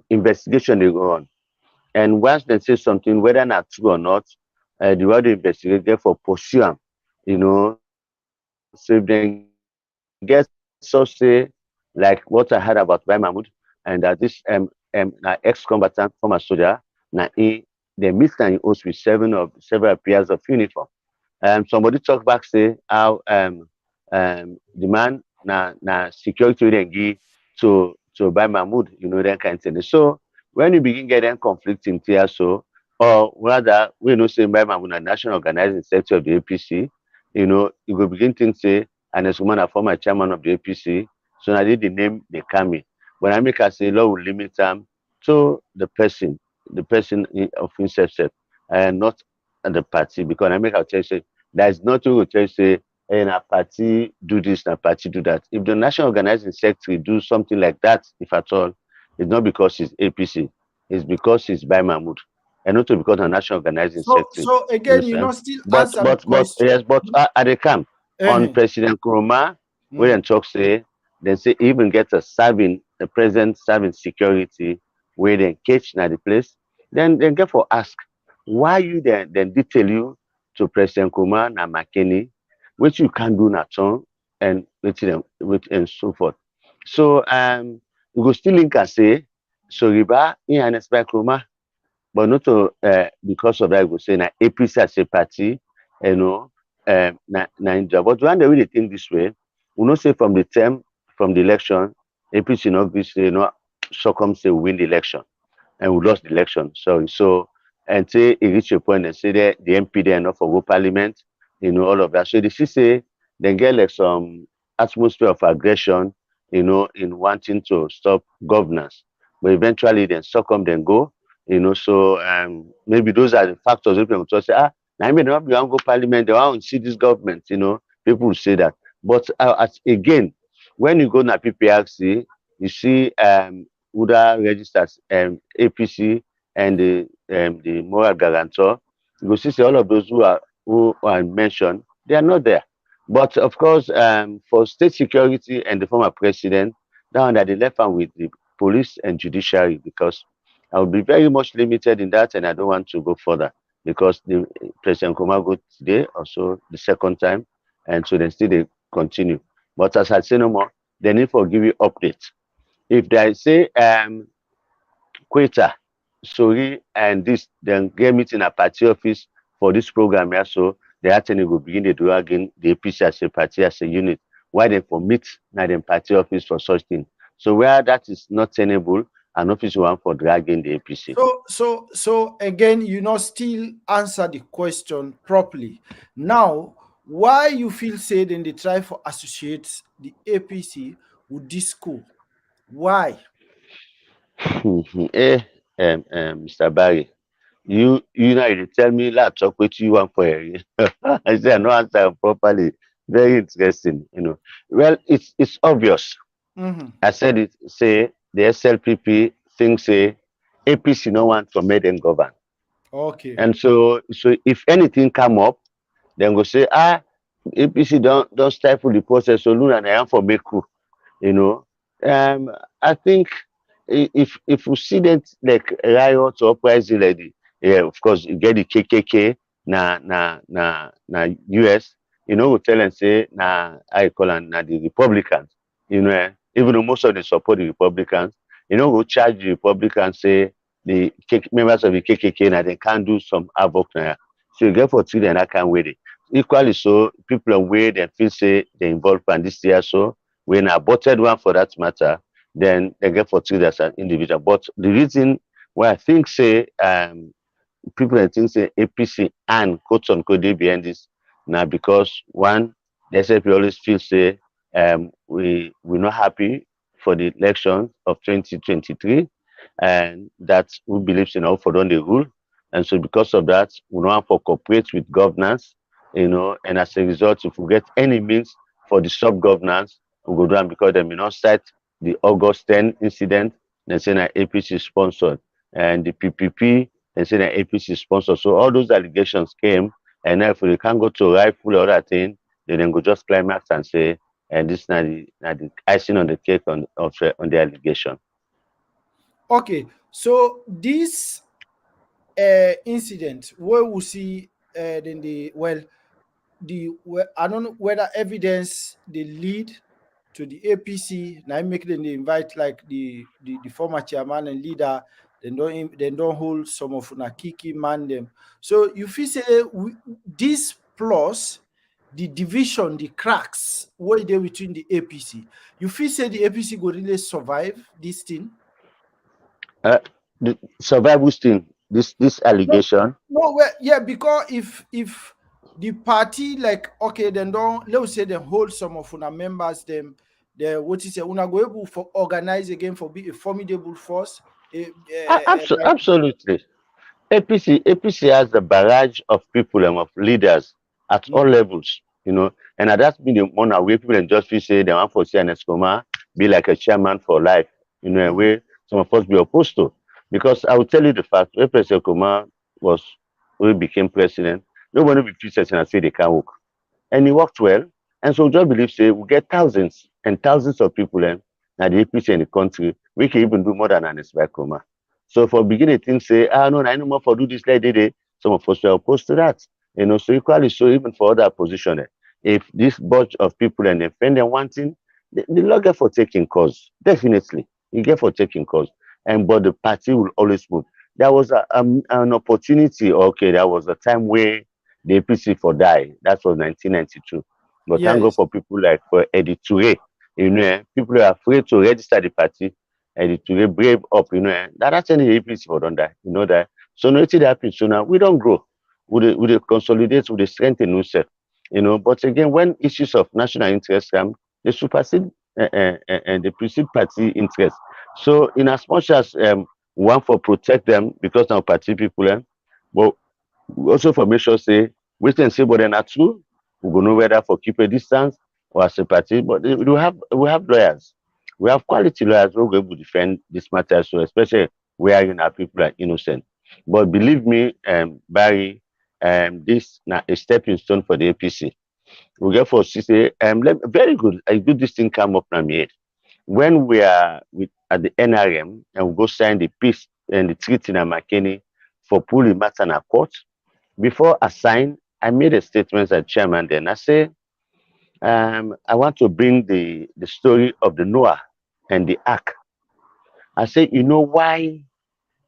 investigation they go on. And once they say something, whether not true or not, the way they investigate, therefore pursue them. So if they get such say, like what I heard about Bai Mahmoud, and that this ex-combatant, former soldier, they missed and host with several pairs of uniform. Somebody talk back say how the man na security then give to buy Mahmoud, that kind of thing. So when you begin getting conflicting here, so or rather we know say buy Mahmoud na national organizing sector of the APC, you go begin think say and as woman a former chairman of the APC, so now the name they come in. When I make us say law will limit them to the person of himself, and not the party, because I make our tell you say there is nothing we tell you say, hey, na party do this, na party do that. If the national organizing secretary do something like that, if at all, it's not because it's APC, it's because it's by Mahmoud, and not because the national organizing secretary. So You again, you understand? know, still But answer the but but question. yes, but at the camp on Uh-huh. President Kuruma, we Mm. then talk say they say even get a serving the president serving security where they catch na the place, then get for ask why you then detail you to President Kuma na Makeni, which you can do na turn and with and so forth. So we go still link and say so riba in an by Kuma, but not to because of that we go say na APC as a party, you know, na India. But when they really think this way, we know say from the election, APC not be say succumb say we win the election and we lost the election. So and say it reach a point and say that the MP they are not for go parliament, all of that. So they see say they get like some atmosphere of aggression, in wanting to stop governance. But eventually then succumb then go, so maybe those are the factors that people say, now maybe not be go parliament, they want to see this government, people will say that. But again, when you go na PPRC, you see UDA registers APC and the moral guarantor. You will see say all of those who are mentioned, they are not there. But of course, for state security and the former president, now that they left hand with the police and judiciary, because I will be very much limited in that, and I don't want to go further because the President Kuma go today, also the second time, and so then still they continue. But as I say no more, they need for give you updates. If they say Queta, sorry, and this then get meeting at party office for this program here, so the attorney will begin to do again the APC as a party as a unit. Why they for meet na the party office for such thing. So where that is not tenable, an office one for dragging the APC. So again, you know, still answer the question properly. Now, why you feel say then they try for associate the APC with this school? Why? Mr. Barry, you now you dey tell me let's talk with you one for a I say I no answer am properly. Very interesting, Well, it's obvious. Mm-hmm. I said it, say the SLPP think say APC no want to make them govern. Okay. And so if anything come up, then go say, APC don't stifle the process, so Luna na am for make coup, you know. I think if we see that like riots or uprising like yeah, of course you get the KKK na US, we tell and say I call am na the Republicans, even though most of them support the Republicans, go charge the Republicans say the members of the KKK now they can't do some havoc now. So you get for three and I can't wait it. Equally so, people are way they feel say they involved in this year so when aborted one for that matter, then they get for three as an individual. But the reason Well, I think say people I think say APC and quote unquote they behind this now because one, the SFP always feel say we're not happy for the elections of 2023 and that we believe in all for done the rule. And so because of that, we don't have to cooperate with governance, and as a result, if we get any means for the sub governance, we go down because they may not cite the August 10 incident, they say that APC sponsored and the PPP and say that APC sponsor. So all those allegations came, and now if we can't go to rifle or other thing, then go just climax and say, and this is not the icing on the cake on the allegation. Okay, so this incident where we see then the well I don't know whether evidence they lead to the APC. Now make them they invite like the former chairman and leader. Then don't hold some of una kiki man them. So you feel say this plus the division, the cracks where they between the APC. You feel say the APC go really survive this thing? Uh, the survival thing, this No, allegation. no, well, yeah, because if the party like okay, then don't let's say they hold some of una members them the what is it una go able for organize again for be a formidable force. Like Absolutely. APC has the barrage of people and of leaders at all mm, levels, and that's been the one where people in just feel say they want for CNS Koma be like a chairman for life, a mm, way some of us be opposed to. Because I will tell you the fact, when President Koma was when he became president, nobody will be president and say they can't work. And he worked well. And so just believe say we get thousands and thousands of people at the APC in the country, we can even do more than an Koma. So for beginning things say, no, I no more for do this like they. Some of us were opposed to that. So equally so even for other position. If this bunch of people and defend them one thing, the law get for taking cause. Definitely. You get for taking cause. And but the party will always move. There was an opportunity, okay, there was a time where the APC for die. That was 1992. But thank God yes, for people like for Eddie Toure, people are afraid to register the party. Eddie Toure brave up, that's any APC for don't die, that. So nothing happens. So now we don't grow. We consolidate, we strengthen ourselves, But again, when issues of national interest come, they supersede and they precede party interest. So in as much as one for protect them because now party people, but we also for make sure say wait and say but then are true. We go know whether for keep a distance or as a party. But we have lawyers. We have quality lawyers who will be able to defend this matter. So especially where our people are innocent. But believe me, Barry, this now a stepping stone for the APC. We get for say very good. I do this thing come up now me when we are at the NRM and we go sign the peace and the treaty in McKinney for pulling matter in a court. Before I signed, I made a statement as chairman then. I say, I want to bring the story of the Noah and the ark. I say, you know why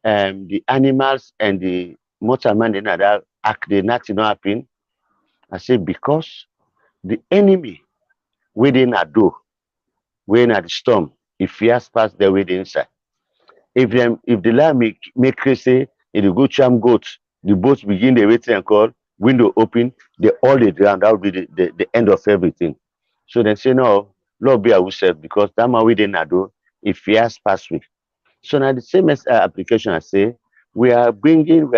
the animals and the motorman in that ark did not happen? I say, because the enemy within a door, within at the storm, if he has passed their way inside. If the land make crazy, if the go charm goat, the boats begin the waiting and call, window open, they all the ground, that will be the end of everything. So they say no, Lord be ourselves because that man we didn't do if he has passed with. So now the same as application I say, we are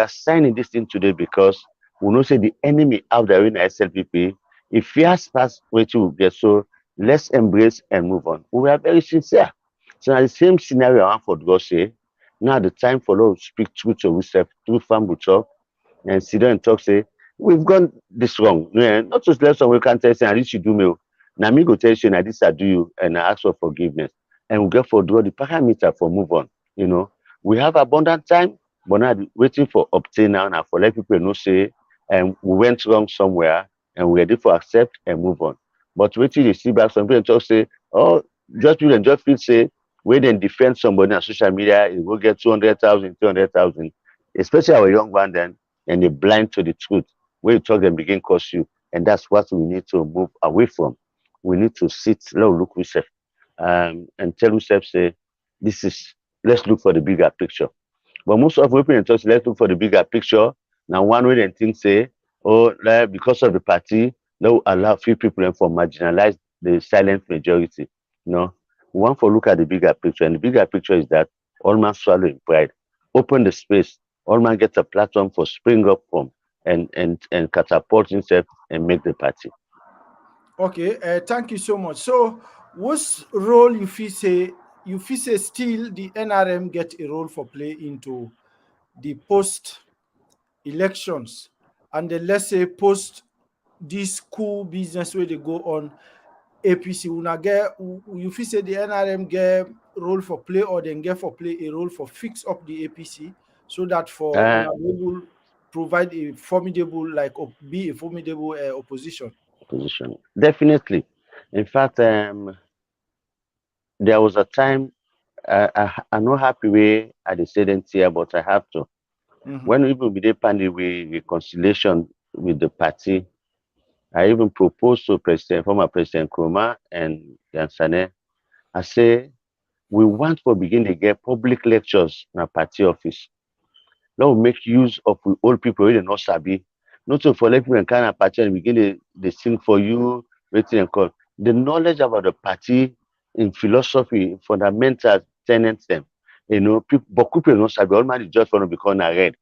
signing this thing today because we know say the enemy out there in the SLPP, if he has passed wait will get so let's embrace and move on. We are very sincere. So now the same scenario I want for God say, now the time for Lord to speak truth to ourselves through family talk and sit down and talk say, we've gone this wrong. Yeah, not just let someone can tell say, at least you do me. Now me go tell you, now this I do you and I ask for forgiveness. And we get for draw the parameter for move on. You know, we have abundant time, but now waiting for obtain now and for let people know say, and we went wrong somewhere and we're ready for accept and move on. But waiting you see back some people talk say, oh, just people and just feel say, wait and defend somebody on social media, it will get 200,000, 300,000, especially our young one then, and they're blind to the truth. When you talk, them begin curse you. And that's what we need to move away from. We need to sit, look yourself, and tell yourself, say, this is, let's look for the bigger picture. But most of open and talk, let's look for the bigger picture. Now, one way they think say, oh, like, because of the party, no allow few people and for marginalize the silent majority. No, we want to look at the bigger picture, and the bigger picture is that all man swallow in pride, open the space, all man gets a platform for spring up from and catapult himself and make the party. Okay, thank you so much. So, what's role you feel say still the NRM get a role for play into the post elections, and then let's say post this cool business where they go on APC, una get you feel say the NRM get role for play, or then get for play a role for fix up the APC, so that for Uh, una will provide a formidable, be a formidable opposition. Position definitely. In fact, there was a time I'm not happy way I decided here, but I have to. Mhm. When even we did plan the reconciliation with the party, I even proposed to former President Kroma and Yansane. I say we want to begin to get public lectures in our party office. Now we make use of we old people wey dey no sabi. Not to for let people kind of party and begin they sing for you, waiting and call. The knowledge about the party in philosophy, fundamental tenets them. People but people no sabi, all man is just want to become a red.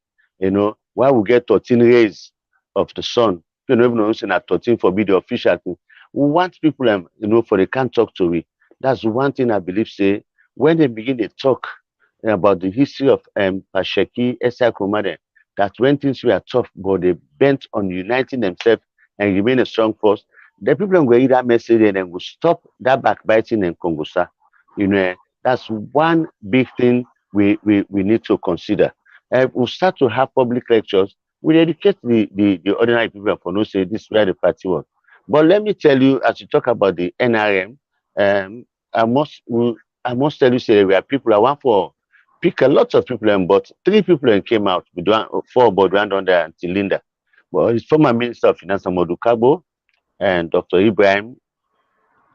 Why we get 13 rays of the sun. People don't even know say na 13 for be the official thing. We want people for they can't talk to we. That's one thing I believe say when they begin to talk about the history of Pasheki, Esai Komade, that when things were tough, but they bent on uniting themselves and remain a strong force, the people will read that message and then will stop that backbiting and Kongosa. That's one big thing we need to consider. We'll start to have public lectures. We educate the ordinary people for no say this is where the party was. But let me tell you, as you talk about the NRM, um, I must I must tell you, say we are people I want for pick a lot of people, but three people came out with four about one under until Linda. Well, his former Minister of Finance, Amadou Kabo, and Dr. Ibrahim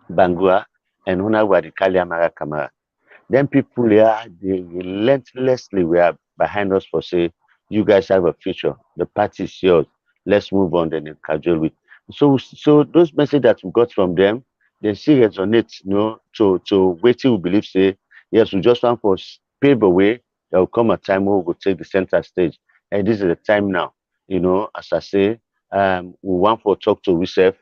Bangua, and Hunawadi Kaliamara Kamara. Then people here, they relentlessly were behind us for say, you guys have a future. The party is yours. Let's move on then and casual with. So those messages that we got from them, they still resonate, to waiting we believe say, yes, we just want for pave the way. There will come a time where we will take the center stage. And this is the time now. As I say, we want for talk to ourselves,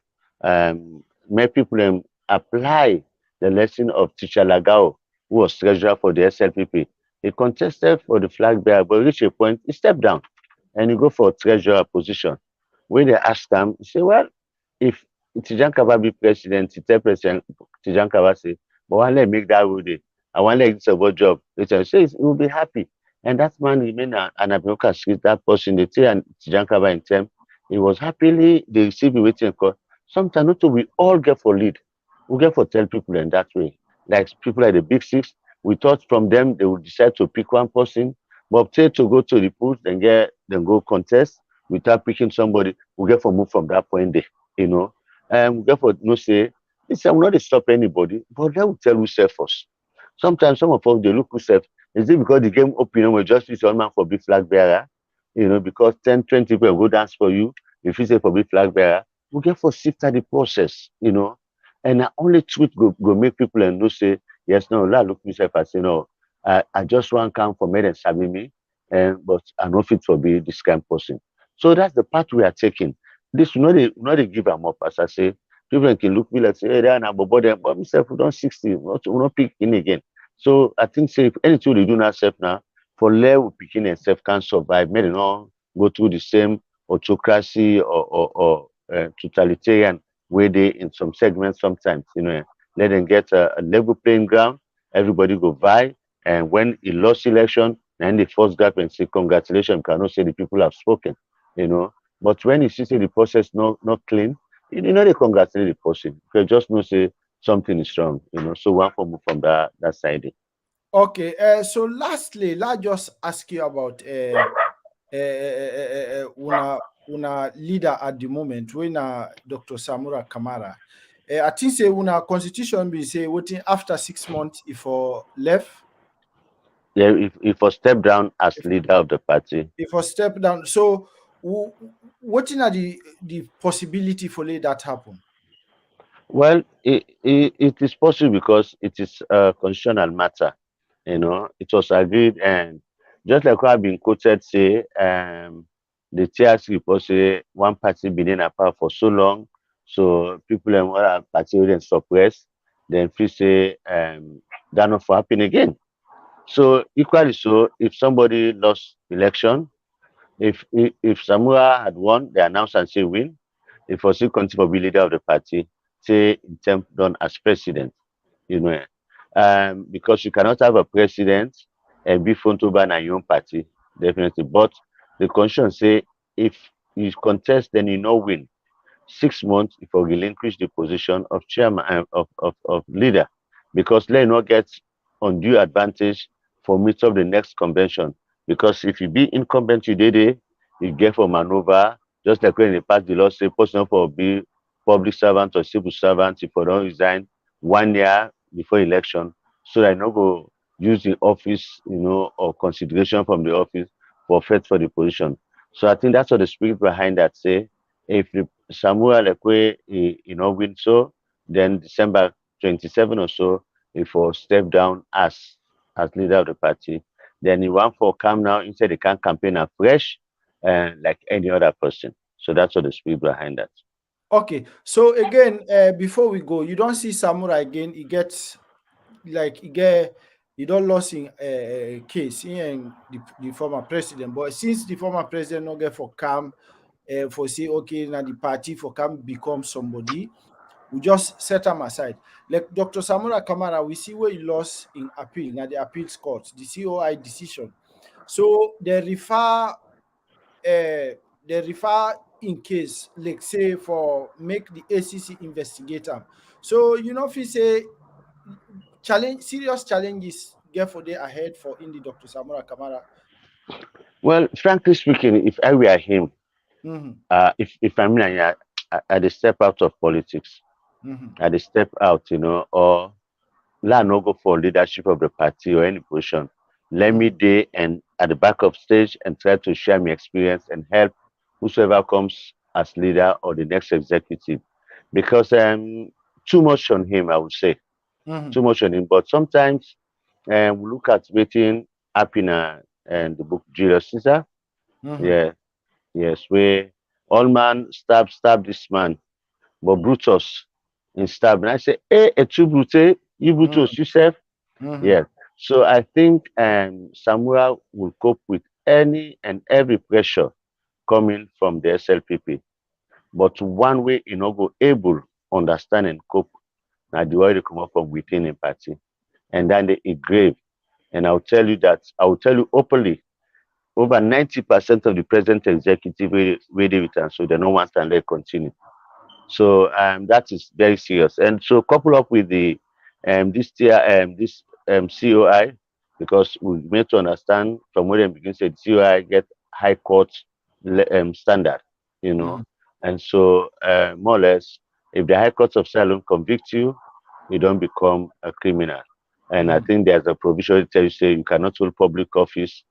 make people apply the lesson of teacher Lagao, who was treasurer for the SLPP. He contested for the flag bearer, but reached a point, he stepped down and he go for treasurer position. When they asked him, he said, well, if Tijan Kaba be president, he tell President Tijan Kaba say, but I want to make that rule day. I want to get a job. He says he will be happy. And that man remained an Abiyoka street, that person, they say, and Tijan Kaba in term, he was happily, they received the waiting call. Sometimes not to we all get for lead. We get for tell people in that way. Like people like the big six, we thought from them they would decide to pick one person, but say to go to the polls, then go contest without picking somebody, we get for move from that point there, you know. We get for no say, listen, I'm not to stop anybody, but they will tell who self first. Sometimes some of us they look who self. Is it because the game open we just use one man for big flag bearer? Because 10, 20 people go dance for you, if you say for big flag bearer, we get for sift at the process. And na only truth go make people and know say, yes, no, look myself as say no, I just want come for me and sabi me, but I no fit for be this kind of person. So that's the path we are taking. This we not dey give them up, as I say. People can look me like say, hey, they're not about them, but myself we don't 60, we not pick in again. So I think say if anything they do now self now, for let we picking and self can survive, maybe not go through the same autocracy or totalitarian where they in some segments sometimes, let them get a level playing ground, everybody go vie, and when he lost election, then the first gap and say congratulations, cannot say the people have spoken, you know. But when you see say the process not clean, they congratulate the person. You just know say something is wrong, So one from that side. Okay, so lastly, let's just ask you about una leader at the moment, when Dr. Samura Kamara. I think say una constitution be say waiting after 6 months if for left. Yeah, if I step down as leader of the party. If I step down. So what are the possibility for let that happen? Well, it is possible because it is a constitutional matter. It was agreed, and just like what I've been quoted say, the TRC report say one party been in a power for so long, so people and other party will then suppress, then feel say that not for happen again. So equally so, if somebody lost election, if Samura had won, they announce and say win. If was still continue to be leader of the party, say in term done as president, you know, because you cannot have a president and be front over in your own party, definitely. But the constitution say if you contest, then you know win. 6 months if I relinquish the position of chairman of leader because let not get undue advantage for meet up the next convention. Because if you be incumbent today, you get for maneuver, just like when they pass the law say person for be public servant or civil servant if I don't resign 1 year before election, so I no go use the office, or consideration from the office for fit for the position. So I think that's what the spirit behind that say if the Samuel Ekwe, win so, then December 27 or so, if will step down as leader of the party. Then he want for come now instead they can campaign afresh, like any other person. So that's what the spirit behind that. Okay. So again, before we go, you don't see Samurai again. He gets like he don't lost in case in the former president. But since the former president not get for come for say okay now the party for come become somebody, we just set them aside. Like Dr. Samura Kamara, we see where he lost in appeal, now the appeals court, the COI decision. So they refer in case, like say for make the ACC investigate them. So if you say serious challenges get for day ahead for Indy Dr. Samura Kamara. Well, frankly speaking, if I were him, Mm-hmm, if I'm in, I'd step out of politics. mm-hmm, I'd step out, or let no go for leadership of the party or any position. Let me mm-hmm, day and at the back of stage and try to share my experience and help whosoever comes as leader or the next executive. Because too much on him, I would say. mm-hmm, Too much on him. But sometimes we look at waiting up in and the book Julius Caesar. mm-hmm, Yeah, yes, where all man stab this man, but Brutus in stab. And I say, hey, a true Brute, you Brutus, yourself. mm-hmm, Yes. So I think Samuel will cope with any and every pressure coming from the SLPP. But one way you know go able understand and cope now the way they come up from within a party. And then they engrave. And I will tell you openly, over 90% of the present executive where they return, so they don't want and they continue. So that is very serious. And so couple up with the this COI, because we need to understand from where they begin say the COI get high court standard, you mm-hmm, know. And so more or less, if the high courts of Salem convict you, you don't become a criminal. And I mm-hmm. think there's a provision that tells you say you cannot hold public office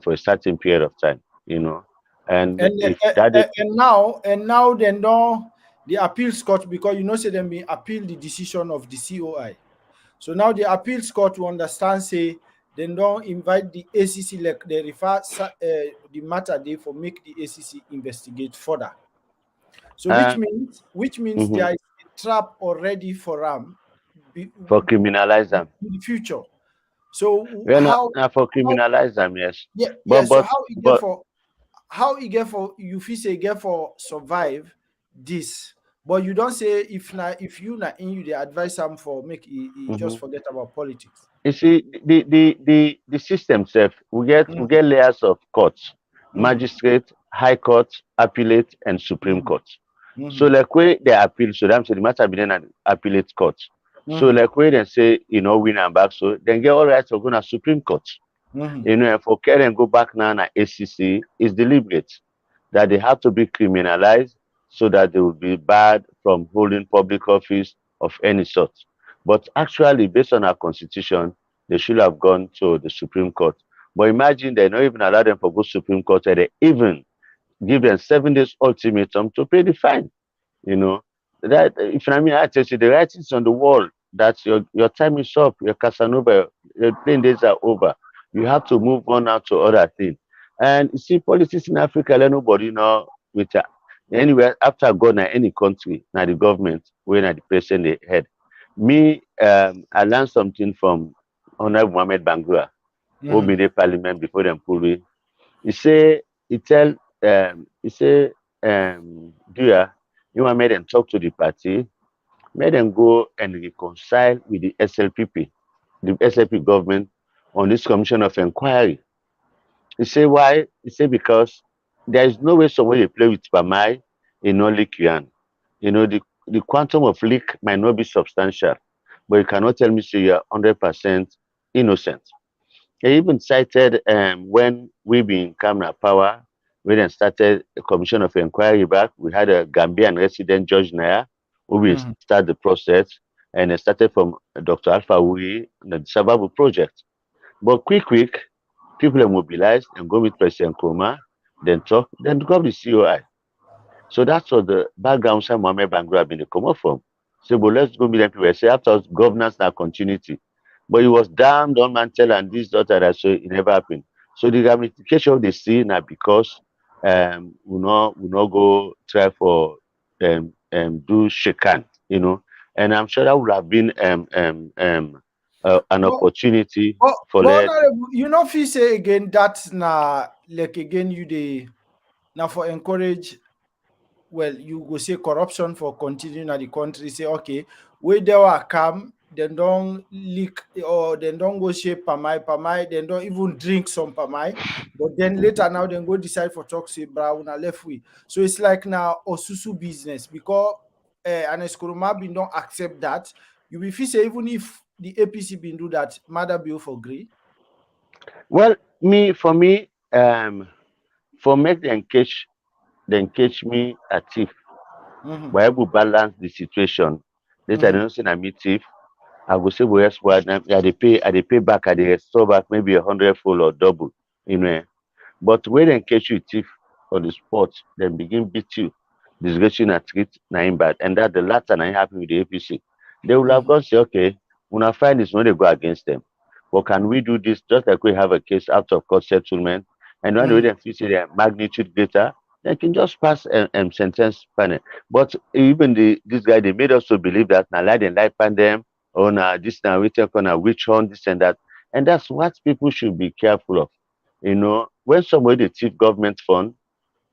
for a certain period of time, you know. And And, if that is, and now they don't the appeals court because say them be appeal the decision of the COI. So now the appeals court will understand say they don't invite the ACC like they refer the matter they for make the ACC investigate further. So uh, which means mhm, there is a trap already for for criminalize them. in the future. So Well, how not for how criminalize them, yes. yeah But yeah so but but how he get for you feel say get for survive this, but you don't say if you na in you they advise him for make he just mhm. forget about politics. You see, the system self, we get layers of courts, Mm-hmm, magistrate, high court, appellate, and supreme mm-hmm, court. So mm-hmm, like where they appeal, so them say the matter be done at appellate court. So mm-hmm, like where they say, win and back, so then get all rights of going to supreme court. mm-hmm, And for care and go back now na ACC is deliberate that they have to be criminalized so that they will be barred from holding public office of any sort. But actually, based on our constitution, they should have gone to the Supreme Court. But imagine they not even allow them to go Supreme Court, and they even give them 7 days ultimatum to pay the fine. You know, that if I mean, I tell you, the writings on the wall that your time is up, your Casanova, your playing days are over. You have to move on now to other things. And you see, politics in Africa, let nobody know with anywhere after God, any country, now the government, when the president they head. Me, I learned something from Honorable Mohamed Bangura, who Mhm. been in parliament before them pull me. He say, he say, do you want me them talk to the party, make them go and reconcile with the SLPP, the SLP government on this commission of inquiry. He say why? He say because there is no way somebody play with Pamai in no leak yan. The quantum of leak might not be substantial, but you cannot tell me say you're 100% innocent. He even cited when we been Camera Power, we then started a commission of inquiry back. We had a Gambian resident, George Naya, who will Mhm. start the process, and it started from Dr. Alpha Wui, the Sababu project. But quick, people are mobilized and go with President Kroma, then talk, then go with the COI. So that's what the background Sam Mohammed Bangura been come up from. So, but let's go with them people. Say after us, governance now continuity. But it was damned on Mantel and this daughter that so it never happened. So the ramification they see now because we not go try for do shakan, and I'm sure that would have been an But opportunity for but let. honorable, you know, fit say again that na like again you dey now for encourage, well, you go say corruption for continuing at the country, say okay, wey they were come, dem don leak or dem don go share pamai, dem don even drink some pamai, but then later now dem go decide for talk say bra una left we. So it's like now osusu business because and Eskoroma bin don accept that. You will feel say even if the APC bin do that, Mother Bill for gree. Well, for me, for make them catch me a thief. Mhm. But I will balance the situation. Later, I Mhm. don't say I'm a thief. I go say, well, yes, what I dey pay back, I dey restore back maybe 100 fold or double. You know. But when they catch you thief on the spot, then begin beat you, disgrace you na treat na him bad. And that the latter na him happen with the APC. They will have Mhm. gone say, okay, when I find this, when they go against them. But can we do this just like we have a case out of court settlement? And when they Mhm. feel say their magnitude greater, they can just pass sentence panel. But even this guy, they made us to believe that now lie and lie pan them, or now this now we take on a witch hunt, this and that. And that's what people should be careful of. When somebody dey thief government fund,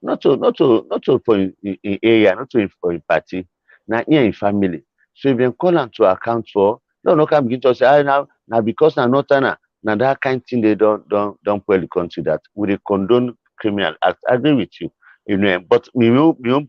not to for in area, not to for in party, na here in family. So if dem call am to account for, no come begin talk say now because na northerner, na that kind thing they don spoil the country that we dey condone criminal act. I agree with you. But me own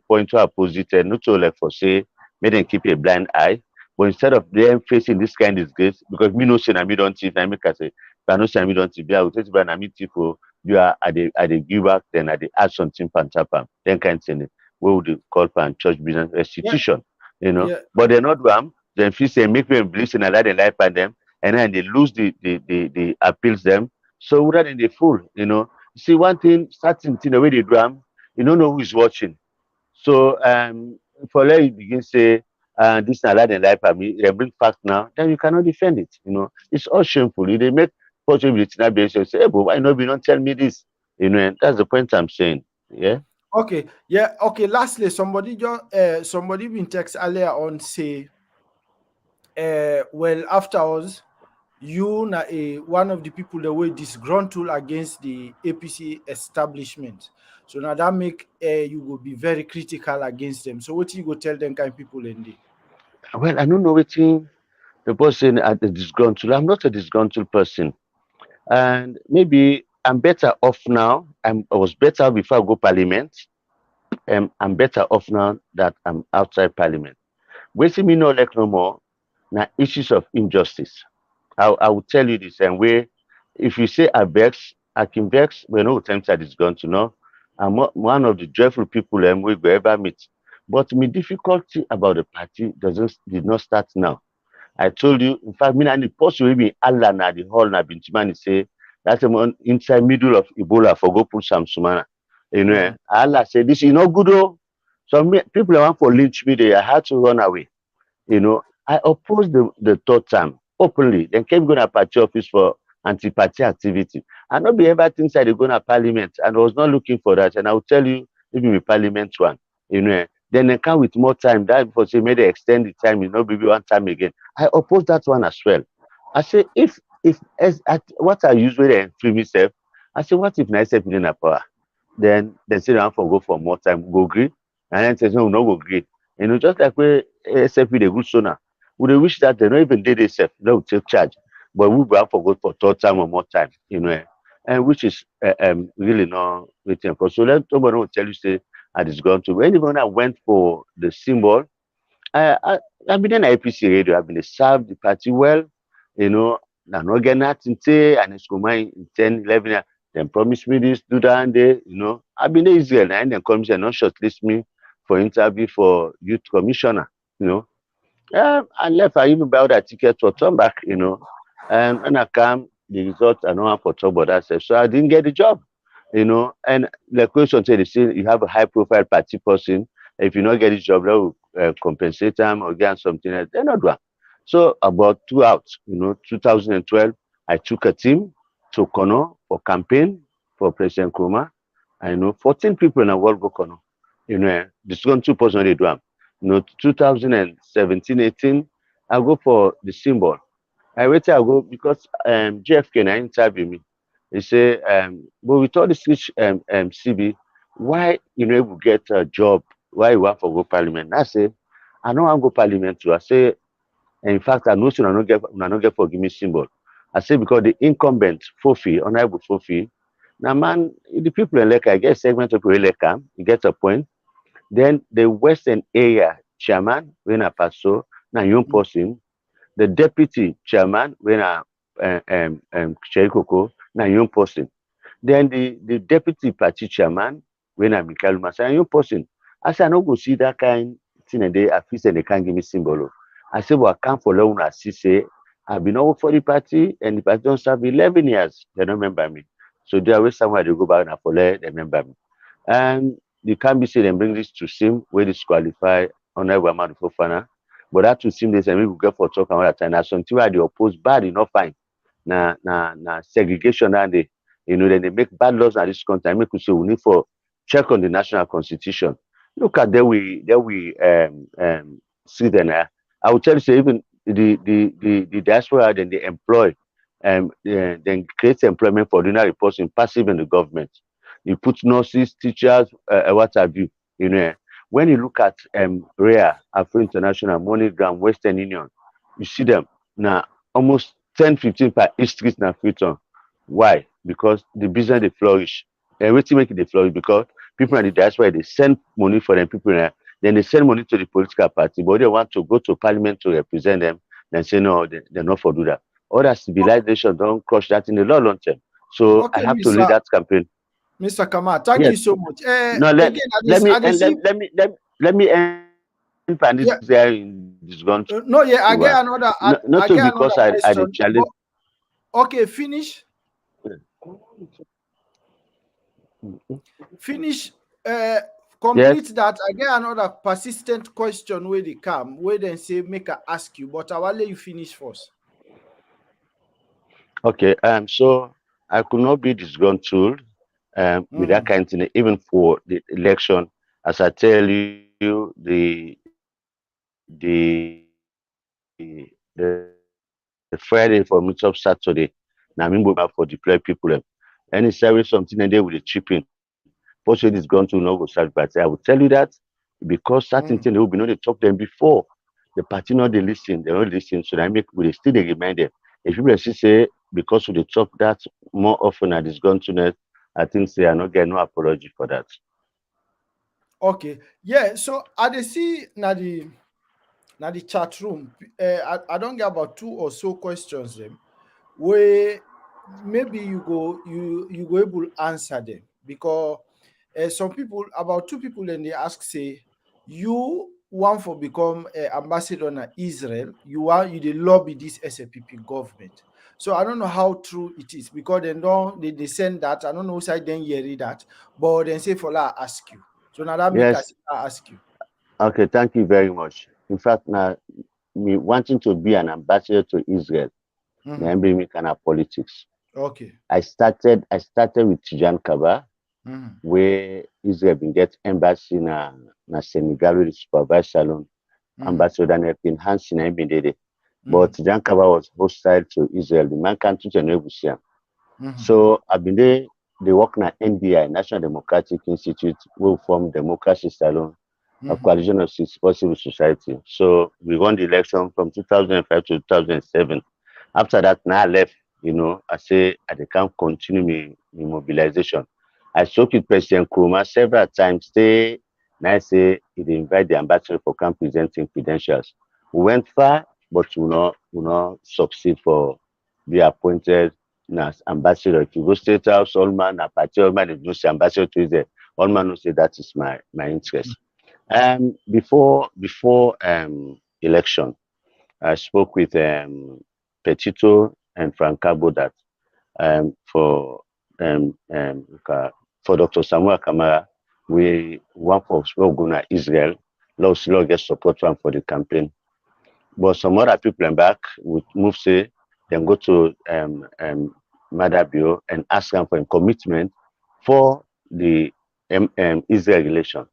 point to opposite, not to like for say make dem keep a blind eye, but instead of them facing this kind disgrace, because me know say na me don thief, na make I say, if I know say na me don thief, I go tell you na me thief o, you are at the give back, then at the add something pan tap am, then kind thing wey we dey call pan church business Yeah, restitution. yeah. But dem no do am, dem feel say make dem believe say na that dem like pan dem, and then they lose the appeals dem. So rather than dey fool. See one thing, certain thing the way they do am, you no know who is watching. So for let you begin say this na lie dem lie per me, dem bring fact now, then you cannot defend it. It's all shameful. You dey make possibility now be say, hey, but why no be not tell me this? And that's the point I'm saying. Yeah. Okay, yeah, okay. Lastly, somebody been text earlier on say, well, after us, you na one of the people that were disgruntled against the APC establishment. So now that make you go be very critical against them. So what you go tell them kind people in the Well, I don't know wetin the person at the disgruntled. I'm not a disgruntled person, and maybe I'm better off now. I was better before I go parliament. I'm better off now that I'm outside parliament. Wetin me no like no more na issues of injustice. I will tell you this and way. If you say I can vex, we no attempt that is going to know. I'm one of the joyful people we go ever meet. But my difficulty about the party did not start now. I told you, in fact, me and the person will be Allah na the hall na Bintimani say that's the one inside middle of Ebola for go put some sumana. Allah said this is not good oh. So people want for lynch me there. I had to run away. I opposed the third term openly. Then kept going to party office for anti-party activity. I not be ever things I go to parliament, and I was not looking for that. And I will tell you, even with parliament one, then they come with more time. That for say maybe they extend the time, maybe one time again. I oppose that one as well. I say if as at what I usually free myself, I say what if nice in a power? Then they say they want for go for more time, go agree, and then say no, no go agree. Just like we ASF with a good sooner. We dey wish that they don't even did it self, they will take charge. But we will have for go for third time or more time, and which is really not waiting for. So let somebody will tell you say I just gone to anyone that went for the symbol. I, I I've been in APC radio, I've been served the party well, you know, na not get nothing say and it's come in 10, 11 years. Then promise me this, do that and they, I've been there Israel and then come and not shortlist me for interview for youth commissioner, you know. I left. I even bought a ticket for turn back, And when I come, the result I know for talk about that. So I didn't get the job, And the question said, they say you have a high profile party person. If you not get the job, they will compensate them or get something else. They're not one. So about 2 out, 2012, I took a team to Kono for campaign for President Kuma. I know 14 people in the world go Kono. This one 2% they do. 2017, 18, I go for the symbol. I wait till I go because JFK na interview me. He say, but with all this rich CB, why you know able get a job? Why you want for go parliament? I say, I don't want go parliament too. I say, in fact, I know so I not get for give me symbol. I say because the incumbent Fofi, honorable Fofi, now man, the people in Leka, I get segment of people in Leka, you get a point. Then the Western area chairman, when I pass so, now young person, the deputy chairman, when I Cherikoko, now young person. Then the deputy party chairman, when I'm Michael Masa, young person. I say I no go see that kind thing and they feel say they can't give me symbol. I say, well, I can't follow una see say I've been over for the party and the party don't serve 11 years. They don't remember me. So they always somewhere they go back and follow, they remember me. And you can't be saying and bring this to sim where disqualify Honorable Amadu Fofana. But that to sim they say we will get for talk another time. Now something where they oppose bad enough fine. Na segregation and they then they make bad laws at this country. Make we say we need for check on the national constitution. Look at there we see then I will tell you say even the diaspora then they employ then create employment for ordinary person passive in the government. You put nurses, teachers, what have you. When you look at REA, Afro International, MoneyGram, Western Union, you see them now almost 10, 15 per each street now Freetown. Why? Because the business they flourish. And what's make it they flourish? Because people in the diaspora they send money for them people then they send money to the political party, but they want to go to parliament to represent them. Then say no, they're not for do that. Other civilization don't crush that in the long term. So I Okay, have to lead that campaign. Mr. Kamal, thank Yes. you so much. No, Again, let me end and this yeah, there in this gone no, yeah, to not I to get because another I question. did challenge. Okay, finish, uh, Yes. complete that. I get another persistent question where they come, where they say make I ask you, but I will let you finish first. Okay. So I could not be disgruntled with that kind of thing, even for the election. As I tell you, the Friday for meetup Saturday, now I mean go back for deploy people. Any service something and they will chip in. Fortunately, this gone to no go start, but I will tell you that because certain things they will be not they talk them before. The party not they not listen. So I make we dey still they remind them. If people still say because we dey talk that more often at this gone to net, I think say I not get no apology for that. Okay, yeah. So I dey see na the chat room. I don't get about two or so questions them where maybe you go able answer them because some people about two people then they ask say you want for become ambassador in Israel, you dey lobby this SAPP government. So I don't know how true it is because they send that. I don't know side then hear that, but then say for I ask you. So now that make Yes. us ask you. Okay. Thank you very much. In fact, now me wanting to be an ambassador to Israel, Mm-hmm. now bring me kind of politics. Okay. I started with Tijan Kaba, Mm-hmm. where Israel been get embassy na Senegal with supervised salon Mm-hmm. ambassador and enhancing na been there. Mm-hmm. But Tijan Kaba was hostile to Israel. The man can't teach an Mm-hmm. So I've been there. They work na NDI, National Democratic Institute, will form Democracy Salon, a Mm-hmm. coalition of civil society. So we won the election from 2005 to 2007. After that, now I left, I say I can't continue my mobilization. I spoke with President Kuruma several times, say, and I say, he dey invite the ambassador for camp presenting credentials. We went far, but we not succeed for be appointed as ambassador. If you go State House, all man, a party, all man, if you say ambassador to Israel, all man will say that is my interest. Before election, I spoke with Petito and Frank Cabo that for Dr. Samuel Kamara, we one for Guna Israel, Law get support one for the campaign. But some other people in back would move say then go to Madabio and ask them for a commitment for the Israel election.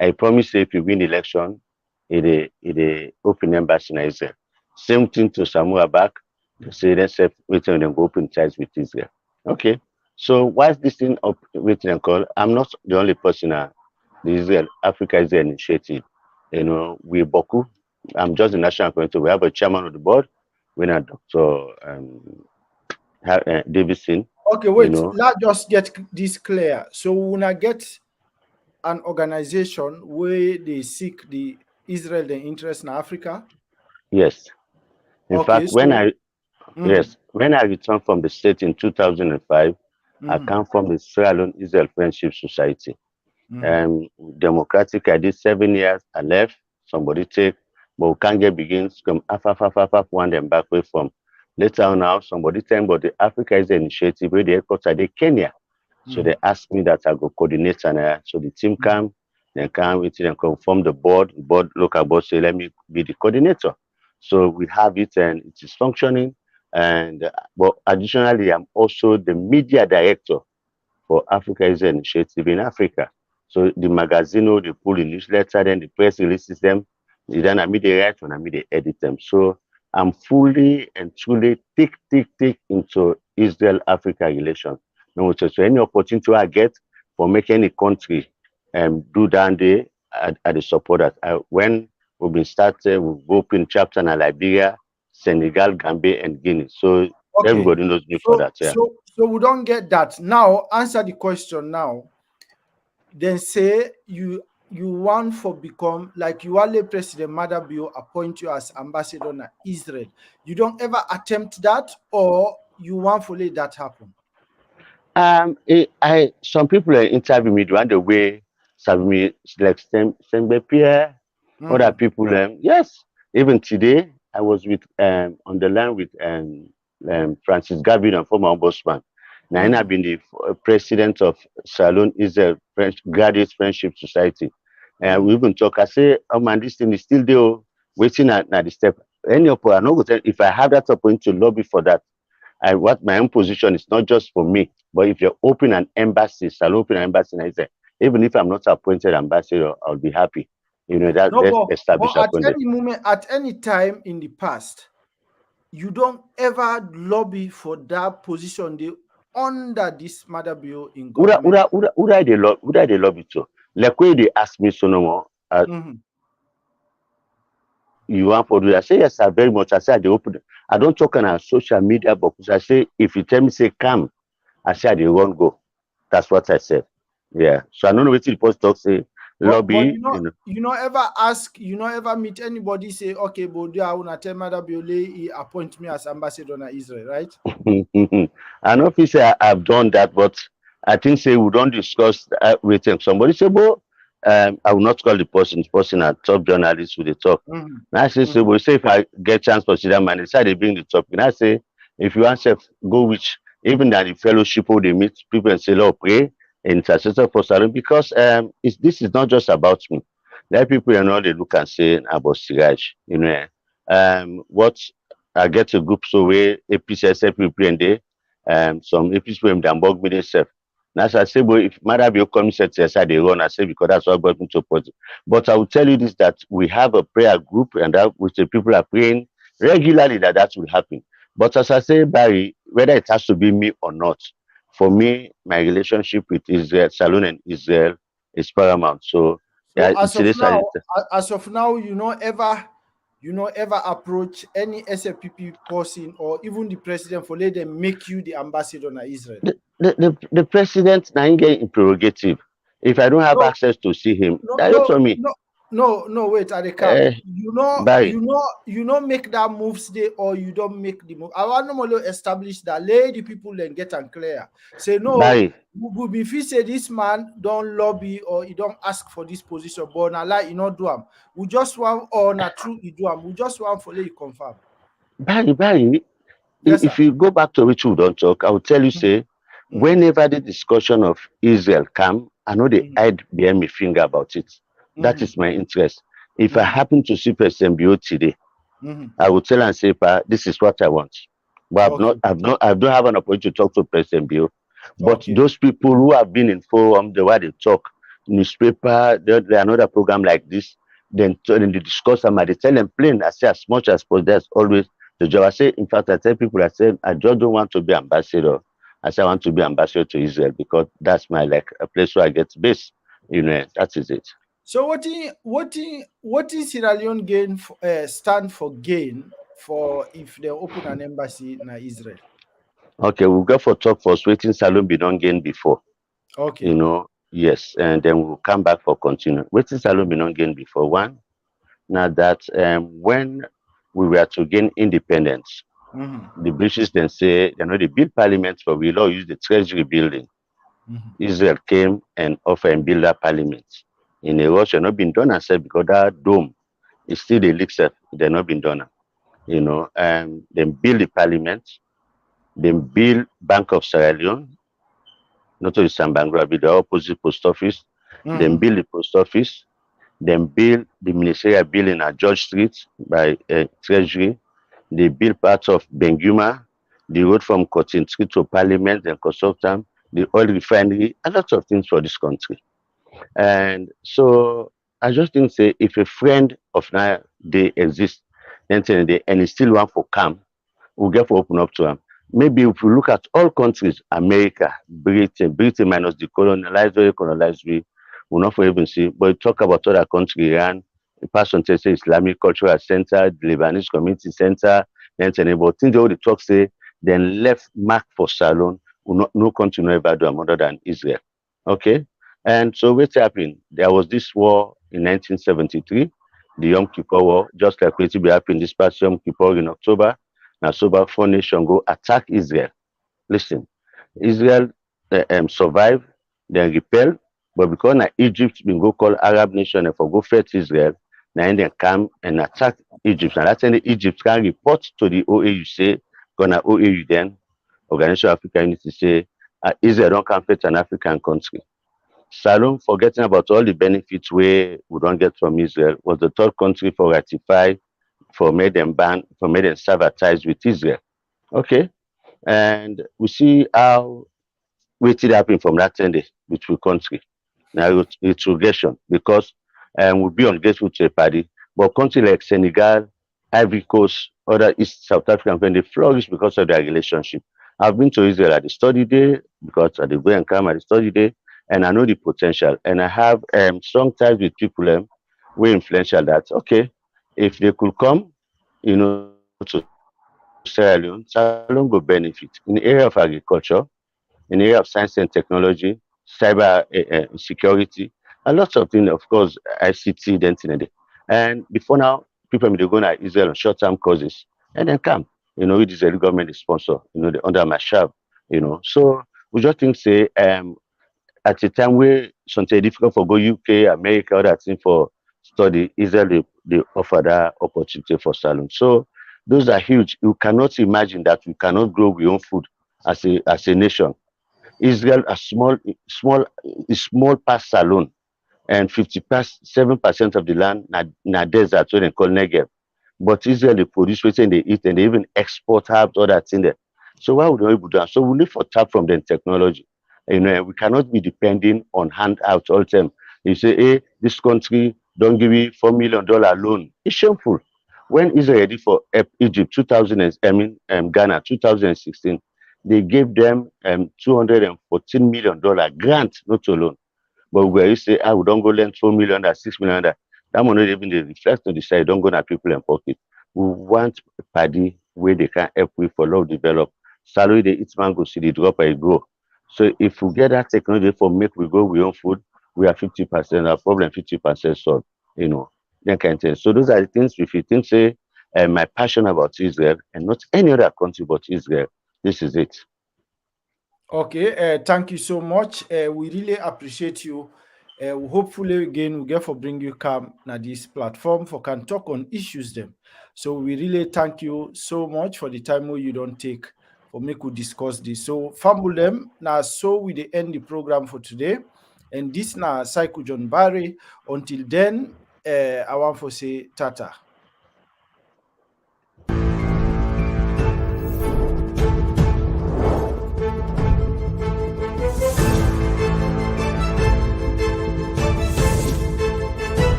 I promise you, if you win election, it open embassy in Israel. Same thing to Samuel back. They say let's say waiting and go open ties with Israel. Okay. So why is this thing up waiting and call? I'm not the only person the Israel Africa Israel initiative. We Boku. I'm just the national coordinator. We have a chairman of the board, we are Dr. Davidson, Okay, you wait. know. Let's just get this clear. So when I get an organization where they seek the Israel the interest in Africa. Yes. In Okay, fact, when so I mm-hmm, yes, when I returned from the state in 2005, I mm-hmm, come from the Sierra Leone Israel Friendship Society. mm-hmm, Democratic, I did 7 years. I left. Somebody take, but we can't get begins come one them back way from. Later on now, somebody tell me about the Africa is the initiative where the headquarters they Kenya. So mm-hmm, they asked me that I go coordinate and so the team mm-hmm. come, they come with it and confirm the board, local board say let me be the coordinator. So we have it and it is functioning. And but additionally, I'm also the media director for Africa is an initiative in Africa. So the magazine, they pull the newsletter, then the press releases them. Then I mean they write and I mean they edit them. So I'm fully and truly thick into Israel Africa relations. No, so any opportunity I get for making any country do down there, I the support that. When we've been started, we've opened chapter in Liberia, Senegal, Gambia, and Guinea. So Okay. everybody knows me for So that. Yeah. so so we don't get that. Now answer the question now. Then say you want for become like you are the President Madabio appoint you as ambassador in Israel. You don't ever attempt that or you want for let that happen. I some people interview me the way some me like Sembe Pierre, other Mm-hmm, people. Yes, even today I was with on the line with Francis Gavin, and former ombudsman. Now I've mm-hmm, been the president of Salon Israel Graduate Friendship Society. And we mm-hmm. even talk. I say, oh man, this thing is still there, oh, waiting at the step. Any I know if I have that opportunity to lobby for that. What my own position is not just for me, but if you open an embassy, shall open an embassy in Israel, even if I'm not appointed ambassador, I'll be happy. That No, let's but establish at appointed. any moment, at any time in the past, you don't ever lobby for that position they under this matter bill in government. Would I they love it to? Like when they ask me so no more, Mhm. you want for do that? I say yes, I very much. I say I dey open. I don't talk on social media, but I say if you tell me say come, I say I dey run go. That's what I said. Yeah. So I don't know what the post talk say But lobby. you know ever ask, you know ever meet anybody say, okay, but I wanna tell Mother Biole he appoint me as ambassador in Israel, right? I know if say I've done that, but I think say we don't discuss with them. Somebody say, "Bo, I will not call the person a top journalist with the talk. Mhm. And I say, so Mhm. we say if I get chance to see that man, they say they bring the topic. And I say, if you want to go which even that the fellowship who they meet people and say, Lord, pray and intercessor for Salon because this is not just about me. Let people they look and say about Siraj, what I get a group so where APCS people and they some APC them than bug me themselves. And as I say, but if matter be coming set aside they run, I say because that's what brought me to politics. But I will tell you this that we have a prayer group and that which the people are praying regularly that will happen. But as I say, Barry, whether it has to be me or not, for me, my relationship with Israel, Salon and Israel is paramount. So So yeah, it's this and as of now, you know ever approach any SFPP person or even the president for let them make you the ambassador in Israel. the president now get prerogative. If I don't have No, access to see him, no, that's no, for me. no, no. Wait, at the Uh, come. Barry, You know, make that moves there or you don't make the move. I want normally establish that. Lay the people then get and clear. Say no. Barry, If he say this man don't lobby or he don't ask for this position, but now like you not do him. We just want or not true you do him. We just want for let you confirm. Barry, Yes, if sir. you go back to which we don't talk, I will tell you, say, Mm-hmm. whenever the discussion of Israel come, I know they Mm-hmm. hide behind my finger about it. That Mm-hmm. is my interest. If I Mm-hmm. happen to see President BO today, Mm-hmm. I will tell and say, Pa, this is what I want. But Okay. I don't have an opportunity to talk to President Bill. But Okay. those people who have been in forum, the way they talk, newspaper, there another program like this, then they discuss them, and they tell them plain. I say as much as possible. There's always the job. I say, in fact, I tell people, I say, I just don't want to be ambassador. I say I want to be ambassador to Israel because that's my like a place where I get base. That is it. So what in Sierra Leone stand for gain for if they open an embassy in Israel? Okay, we'll go for talk first. Waiting salon be done gain before. Okay. Yes, and then we'll come back for continue. Waiting salon be not gain before one. Now that when we were to gain independence, Mm-hmm. the British then say, they build parliament, but we all use the treasury building. Mm-hmm. Israel came and offered and build that parliament. In a rush, not been done and said because that dome is still the leak set, they're not been done. And then build the parliament, then build Bank of Sierra Leone, not only Sambangura, but the opposite post office, then Mm-hmm. build the post office, then build the ministerial building at George Street by Treasury. They build parts of Benguma, the road from Cotton Street to Parliament and Consultant, the oil refinery, a lot of things for this country. And so I just think say if a friend of now they exist, then they and he still want for come, we'll get to open up to them. Maybe if we look at all countries, America, Britain minus the colonized, very colonized, we will not for even see. But we talk about other countries, Iran, the person say Islamic Cultural Center, the Lebanese Community Center, then but things they all the talk say, then left mark for Salon, will not no country no ever do them other than Israel. Okay? And so what's happening? There was this war in 1973, the Yom Kippur War, just like what happened this past Yom Kippur in October. Now, so about four nations go attack Israel. Listen, Israel survive, then repel, but because now Egypt been go call Arab nation and for go fight Israel, now they come and attack Egypt. And that's when the Egypt can report to the OAU say, gonna OAU then, Organization of African Unity say, Israel don't come fight an African country. Salome, forgetting about all the benefits we don't get from Israel, was the third country for ratify for made them ban for made them sever ties with Israel. Okay, and we see how wetin happen from that time day between country. Now retrogression because we'll be ungrateful to a party. But countries like Senegal, Ivory Coast, other East South African when they flourish because of their relationship. I've been to Israel at the study day because I did go and come at the study day, and I know the potential. And I have strong ties with people who influential that okay, if they could come, to Sierra Leone, Sierra Leone go benefit in the area of agriculture, in the area of science and technology, cyber security, a lot of things, of course, ICT, then thing there. And before now, people may they go to Israel on short-term courses and then come. It is the government is sponsor, under my shop. So we just think say at the time where something difficult for go UK, America, all that thing for study, Israel they offer that opportunity for salon. So those are huge. You cannot imagine that we cannot grow our own food as a nation. Israel a small past salon and 57% of the land na desert wey dem call Negev. But Israel dey produce wetin dey eat and they even export herbs, all that thing there. So why would we not able to do am? So we need for tap from them technology. We cannot be depending on handout all the time. You say, hey, this country don't give me $4 million loan. It's shameful. When Israel ready for Egypt 2000, Ghana 2016, they gave them $214 million grant, not a loan. But where you say, we don't go lend 4 million, that 6 million, that money not even they reflect on the side, don't go to people in pocket. We want a party where they can help with for love develop. Salary they eat mango, see the drop and grow. So if we get that technology for make we grow we own food, we are 50%, our problem 50% solved, that kind of thing. So those are the things if you think say my passion about Israel and not any other country but Israel, this is it. Okay, thank you so much. We really appreciate you. Hopefully again we get for bring you come na this platform for can talk on issues them. So we really thank you so much for the time you don't take for make we discuss this. So fumble them now. So we the end the program for today, and this now Psycho John Barry. Until then, I want to say tata.